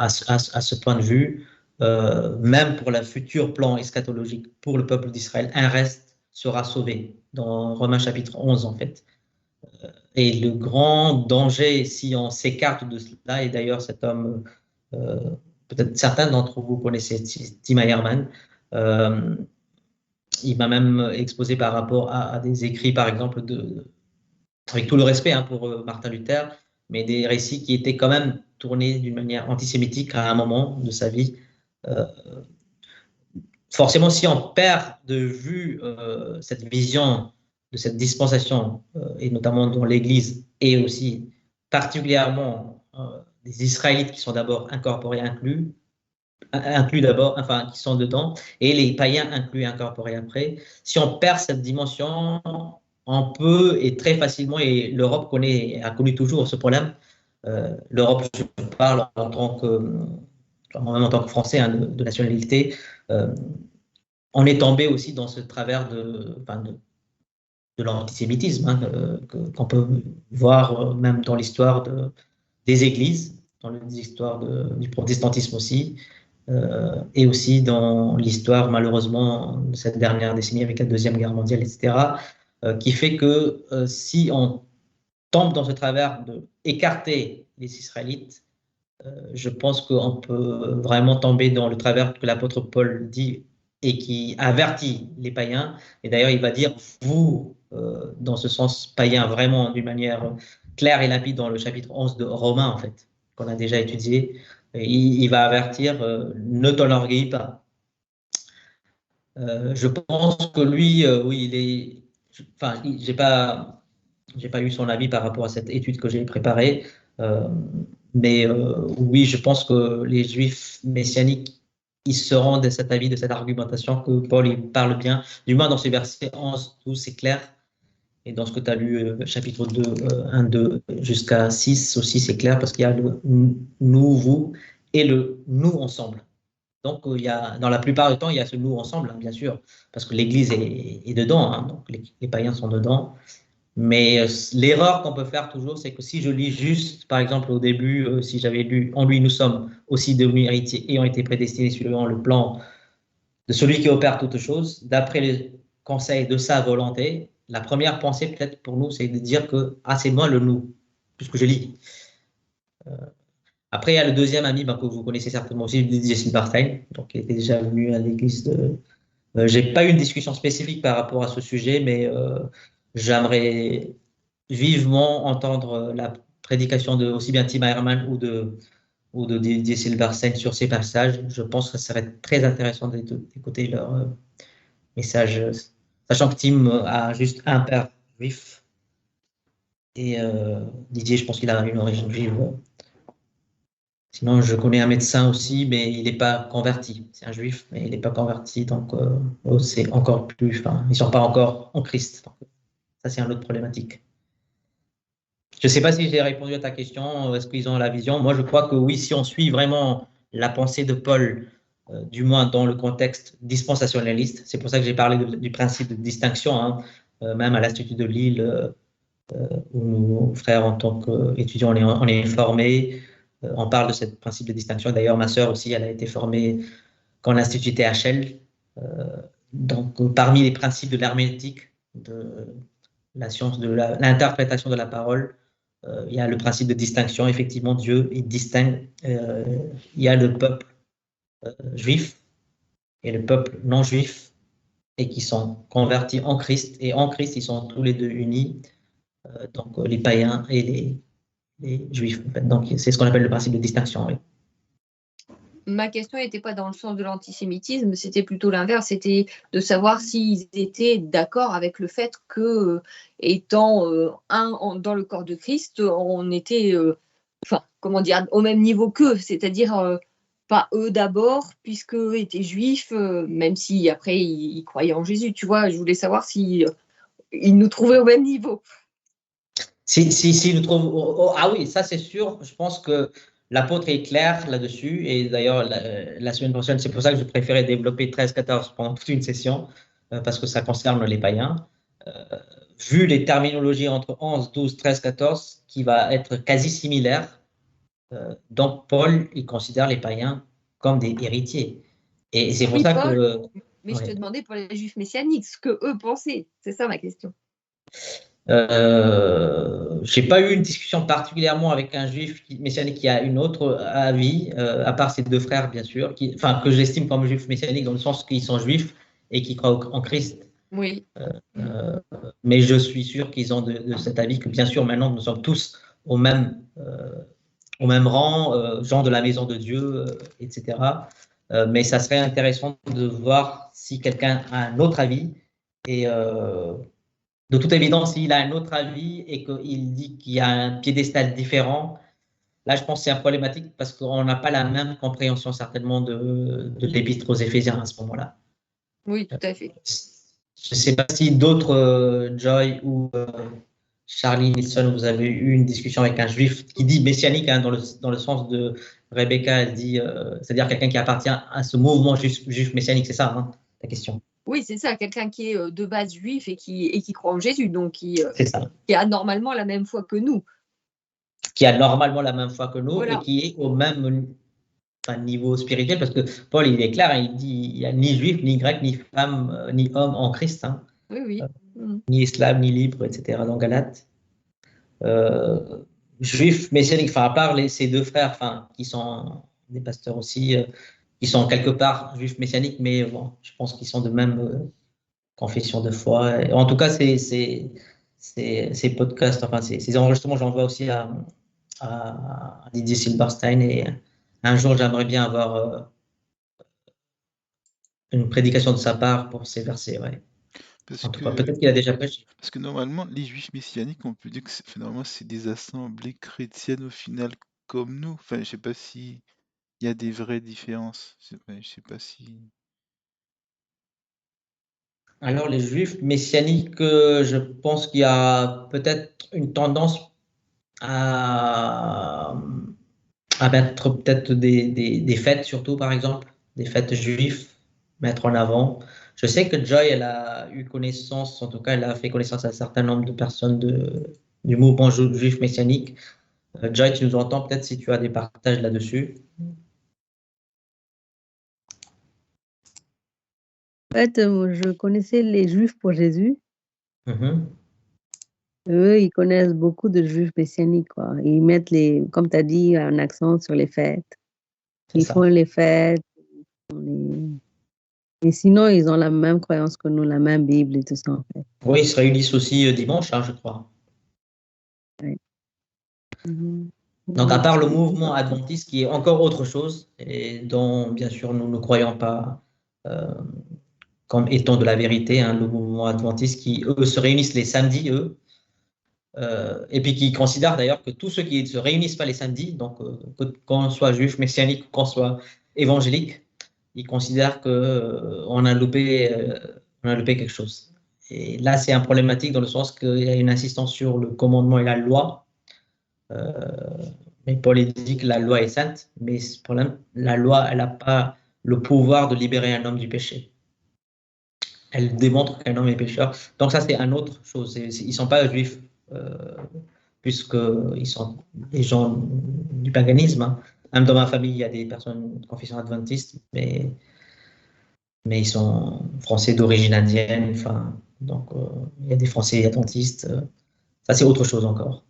Speaker 1: ce point de vue. Même pour le futur plan eschatologique pour le peuple d'Israël, un reste sera sauvé, dans Romains chapitre 11 en fait. Et le grand danger, si on s'écarte de cela, et d'ailleurs cet homme, peut-être certains d'entre vous connaissez Tim Eyerman, il m'a même exposé par rapport à des écrits, par exemple, avec tout le respect, hein, pour Martin Luther, mais des récits qui étaient quand même tournés d'une manière antisémitique à un moment de sa vie. Forcément, si on perd de vue cette vision de cette dispensation, et notamment dans l'Église, et aussi particulièrement des Israélites qui sont d'abord incorporés, inclus d'abord, enfin qui sont dedans, et les païens inclus et incorporés après, si on perd cette dimension, on peut, et très facilement, et l'Europe a connu toujours ce problème, l'Europe, je parle en tant que Français, hein, de nationalité, on est tombé aussi dans ce travers de l'antisémitisme, hein, qu'on peut voir même dans l'histoire des églises, dans l'histoire du protestantisme aussi, et aussi dans l'histoire, malheureusement, de cette dernière décennie avec la Deuxième Guerre mondiale, etc., qui fait que si on tombe dans ce travers d'écarter les Israélites, je pense qu'on peut vraiment tomber dans le travers que l'apôtre Paul dit et qui avertit les païens. Et d'ailleurs, il va dire, vous, dans ce sens païen, vraiment d'une manière claire et limpide dans le chapitre 11 de Romains, en fait, qu'on a déjà étudié. Il va avertir, ne t'enorgueillis pas. Je pense que lui, oui, il est... Enfin, j'ai pas eu son avis par rapport à cette étude que j'ai préparée. Mais oui, je pense que les Juifs messianiques, ils seront de cet avis, de cette argumentation que Paul il parle bien, du moins dans ces versets 11, 12, c'est clair. Et dans ce que tu as lu, chapitre 2, 1, 2, jusqu'à 6 aussi, c'est clair, parce qu'il y a le nous, vous, et le nous ensemble. Donc, il y a, dans la plupart du temps, il y a ce nous ensemble, hein, bien sûr, parce que l'Église est dedans, hein, donc les païens sont dedans. Mais l'erreur qu'on peut faire toujours, c'est que si je lis juste, par exemple, au début, si j'avais lu « En lui, nous sommes aussi devenus héritiers et ont été prédestinés suivant le plan de celui qui opère toutes choses, d'après les conseils de sa volonté », la première pensée, peut-être pour nous, c'est de dire que « Ah, c'est moi le nous », puisque je lis. Après, il y a le deuxième ami que vous connaissez certainement aussi, Didier Silberstein, donc il était déjà venu à l'église de... Je n'ai pas eu une discussion spécifique par rapport à ce sujet, mais j'aimerais vivement entendre la prédication de aussi bien Tim Eiermann ou de Didier Silberstein sur ces passages. Je pense que ça serait très intéressant d'écouter leur message, sachant que Tim a juste un père juif et Didier, je pense qu'il a une origine juive. Sinon, je connais un médecin aussi, mais il n'est pas converti. C'est un juif, mais il n'est pas converti, donc c'est encore plus. Enfin, ils ne sont pas encore en Christ. Donc, ça, c'est une autre problématique. Je ne sais pas si j'ai répondu à ta question. Est-ce qu'ils ont la vision? Moi, je crois que oui, si on suit vraiment la pensée de Paul, du moins dans le contexte dispensationaliste, c'est pour ça que j'ai parlé du principe de distinction, hein, même à l'Institut de Lille, où nos frères, en tant qu'étudiants, on est formés. On parle de ce principe de distinction. D'ailleurs, ma sœur aussi, elle a été formée quand l'Institut THL. Donc, parmi les principes de l'herméneutique, de la science de l'interprétation de la parole, il y a le principe de distinction. Effectivement, Dieu, il distingue. Il y a le peuple juif et le peuple non juif, et qui sont convertis en Christ. Et en Christ, ils sont tous les deux unis. Donc, les païens et les juifs. En fait. Donc, c'est ce qu'on appelle le principe de distinction. Oui.
Speaker 4: Ma question n'était pas dans le sens de l'antisémitisme, c'était plutôt l'inverse, c'était de savoir s'ils étaient d'accord avec le fait que, étant dans le corps de Christ, on était, comment dire, au même niveau qu'eux, c'est-à-dire pas eux d'abord, puisqu'eux étaient juifs, même si après ils croyaient en Jésus, tu vois, je voulais savoir si ils nous trouvaient au même niveau.
Speaker 1: Si nous trouvons, ah oui, ça c'est sûr, je pense que l'apôtre est clair là-dessus, et d'ailleurs, la semaine prochaine, c'est pour ça que je préférais développer 13-14 pendant toute une session, parce que ça concerne les païens. Vu les terminologies entre 11, 12, 13, 14, qui va être quasi similaire, donc Paul, il considère les païens comme des héritiers. Et c'est pour ça que...
Speaker 4: Mais ouais. Je te demandais pour les juifs messianiques, ce que eux pensaient. C'est ça ma question.
Speaker 1: Je n'ai pas eu une discussion particulièrement avec un juif messianique qui a une autre avis, à part ses deux frères, bien sûr, que j'estime comme juifs messianiques dans le sens qu'ils sont juifs et qui croient en Christ.
Speaker 4: Oui.
Speaker 1: Mais je suis sûr qu'ils ont de cet avis que, bien sûr, maintenant, nous sommes tous au même rang, gens de la maison de Dieu, etc. Mais ça serait intéressant de voir si quelqu'un a un autre avis et de toute évidence, s'il a un autre avis et qu'il dit qu'il y a un piédestal différent, là, je pense que c'est un problématique parce qu'on n'a pas la même compréhension certainement de l'épître aux Éphésiens à ce moment-là.
Speaker 4: Oui, tout à fait.
Speaker 1: Je ne sais pas si d'autres, Joy ou Charlie Nilsson, vous avez eu une discussion avec un juif qui dit messianique, hein, dans le sens de Rebecca, elle dit, c'est-à-dire quelqu'un qui appartient à ce mouvement juif messianique, c'est ça, hein? ta question.
Speaker 4: Oui, c'est ça, quelqu'un qui est de base juif et qui croit en Jésus, donc qui
Speaker 1: C'est ça.
Speaker 4: a normalement la même foi que nous.
Speaker 1: Qui a normalement la même foi que nous
Speaker 4: Voilà.
Speaker 1: et qui est au même niveau spirituel, parce que Paul, il est clair, hein, il dit il n'y a ni juif, ni grec, ni femme, ni homme en Christ, hein,
Speaker 4: Oui, oui.
Speaker 1: ni esclave, ni libre, etc. dans Galates. Juifs, messianiques, enfin, à part ces deux frères, enfin, qui sont des pasteurs aussi, qui sont quelque part juifs messianiques, mais bon, je pense qu'ils sont de même confession de foi. Et en tout cas, ces podcasts, enfin, ces enregistrements, j'envoie aussi à Didier Silberstein, et un jour, j'aimerais bien avoir une prédication de sa part pour ces versets, ouais. En tout cas, peut-être qu'il a déjà prêché.
Speaker 2: Parce que normalement, les juifs messianiques, on peut dire que finalement, c'est des assemblées chrétiennes au final comme nous. Enfin, je sais pas si il y a des vraies différences. Je sais pas si.
Speaker 1: Alors, les juifs messianiques, je pense qu'il y a peut-être une tendance à mettre peut-être des fêtes, surtout par exemple, des fêtes juives, mettre en avant. Je sais que Joy, elle a eu connaissance, en tout cas, elle a fait connaissance à un certain nombre de personnes du mouvement juif messianique. Joy, tu nous entends peut-être si tu as des partages là-dessus.
Speaker 3: En fait, je connaissais les Juifs pour Jésus.
Speaker 1: Mhm.
Speaker 3: Eux, ils connaissent beaucoup de Juifs messianiques, quoi. Ils mettent comme tu as dit, un accent sur les fêtes.
Speaker 1: C'est
Speaker 3: Ils
Speaker 1: ça.
Speaker 3: font les fêtes. Et sinon, ils ont la même croyance que nous, la même Bible et tout ça, en fait.
Speaker 1: Oui, ils se réunissent aussi dimanche, hein, je crois.
Speaker 3: Ouais. Mhm.
Speaker 1: Donc, à part le mouvement adventiste, qui est encore autre chose, et dont, bien sûr, nous ne croyons pas comme étant de la vérité, hein, le mouvement adventiste, qui, eux, se réunissent les samedis, eux, et puis qui considèrent d'ailleurs que tous ceux qui ne se réunissent pas les samedis, donc qu'on soit juif, messianique, qu'on soit évangélique, ils considèrent qu'on a loupé quelque chose. Et là, c'est un problématique dans le sens qu'il y a une insistance sur le commandement et la loi. Mais Paul dit que la loi est sainte, mais ce problème, la loi, elle n'a pas le pouvoir de libérer un homme du péché. Elle démontre qu'un homme est pécheur. Donc ça, c'est une autre chose. Ils ne sont pas juifs, puisqu'ils sont des gens du paganisme, hein. Même dans ma famille, il y a des personnes de confession adventiste, mais ils sont français d'origine indienne. Enfin, donc, il y a des français adventistes. Ça, c'est autre chose encore.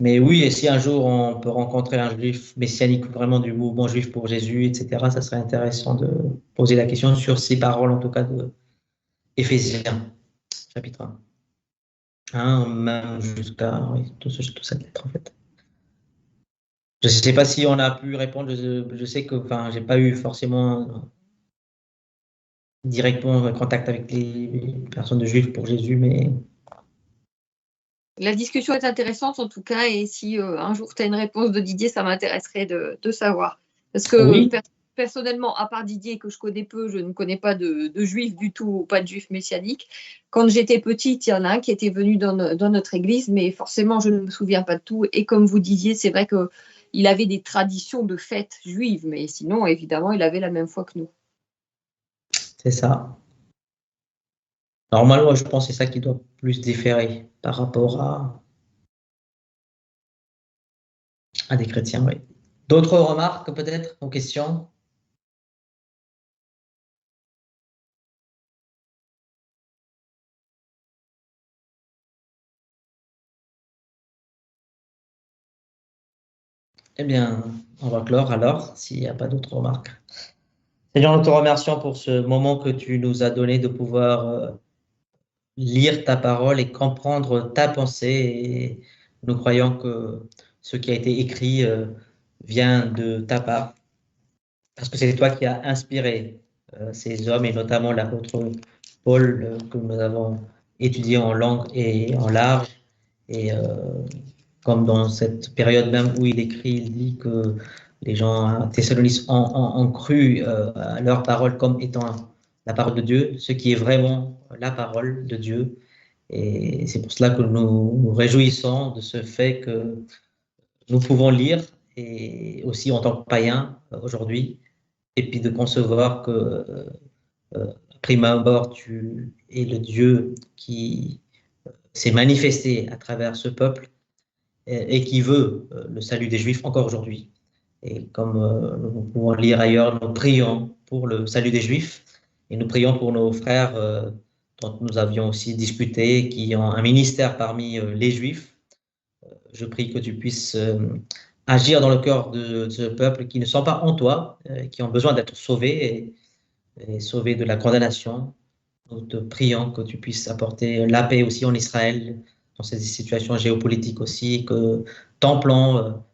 Speaker 1: Mais oui, et si un jour on peut rencontrer un juif messianique, vraiment du mouvement juif pour Jésus, etc., ça serait intéressant de poser la question sur ces paroles, en tout cas, de Éphésiens, chapitre 1, même jusqu'à toute cette lettre, en fait. Je ne sais pas si on a pu répondre, je sais que je n'ai pas eu forcément directement contact avec les personnes de juifs pour Jésus, mais...
Speaker 4: La discussion est intéressante en tout cas, et si un jour tu as une réponse de Didier, ça m'intéresserait de savoir. Parce que
Speaker 1: Oui.
Speaker 4: Personnellement, à part Didier que je connais peu, je ne connais pas de juifs du tout, pas de juifs messianiques. Quand j'étais petite, il y en a un qui était venu dans notre église, mais forcément, je ne me souviens pas de tout. Et comme vous disiez, c'est vrai qu'il avait des traditions de fêtes juives, mais sinon, évidemment, il avait la même foi que nous.
Speaker 1: C'est ça. Normalement, je pense que c'est ça qui doit plus différer par rapport à des chrétiens, oui. D'autres remarques peut-être, ou questions? Eh bien, on va clore alors, s'il n'y a pas d'autres remarques. Seigneur, nous te remercions pour ce moment que tu nous as donné de pouvoir lire ta parole et comprendre ta pensée. Et nous croyons que ce qui a été écrit vient de ta part, parce que c'est toi qui as inspiré ces hommes, et notamment l'apôtre Paul, que nous avons étudié en langue et en large. Et comme dans cette période même où il écrit, il dit que les gens à Thessalonice ont cru à leur parole comme étant la parole de Dieu, ce qui est vraiment la parole de Dieu. Et c'est pour cela que nous nous réjouissons de ce fait que nous pouvons lire, et aussi en tant que païens aujourd'hui, et puis de concevoir que, prime abord, tu es le Dieu qui s'est manifesté à travers ce peuple et qui veut le salut des Juifs encore aujourd'hui. Et comme nous pouvons lire ailleurs, nous prions pour le salut des Juifs et nous prions pour nos frères dont nous avions aussi discuté, qui ont un ministère parmi les Juifs. Je prie que tu puisses agir dans le cœur de ce peuple qui ne sont pas en toi, qui ont besoin d'être sauvés et sauvés de la condamnation. Nous te prions que tu puisses apporter la paix aussi en Israël, dans ces situations géopolitiques aussi, que ton plan,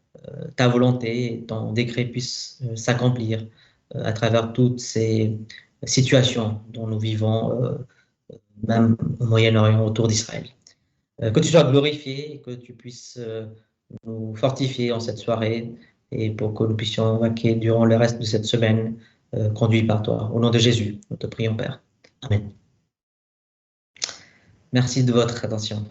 Speaker 1: ta volonté, ton décret puissent s'accomplir à travers toutes ces situations dont nous vivons, même au Moyen-Orient, autour d'Israël. Que tu sois glorifié et que tu puisses nous fortifier en cette soirée et pour que nous puissions vaquer durant le reste de cette semaine, conduits par toi. Au nom de Jésus, nous te prions, Père. Amen. Merci de votre attention.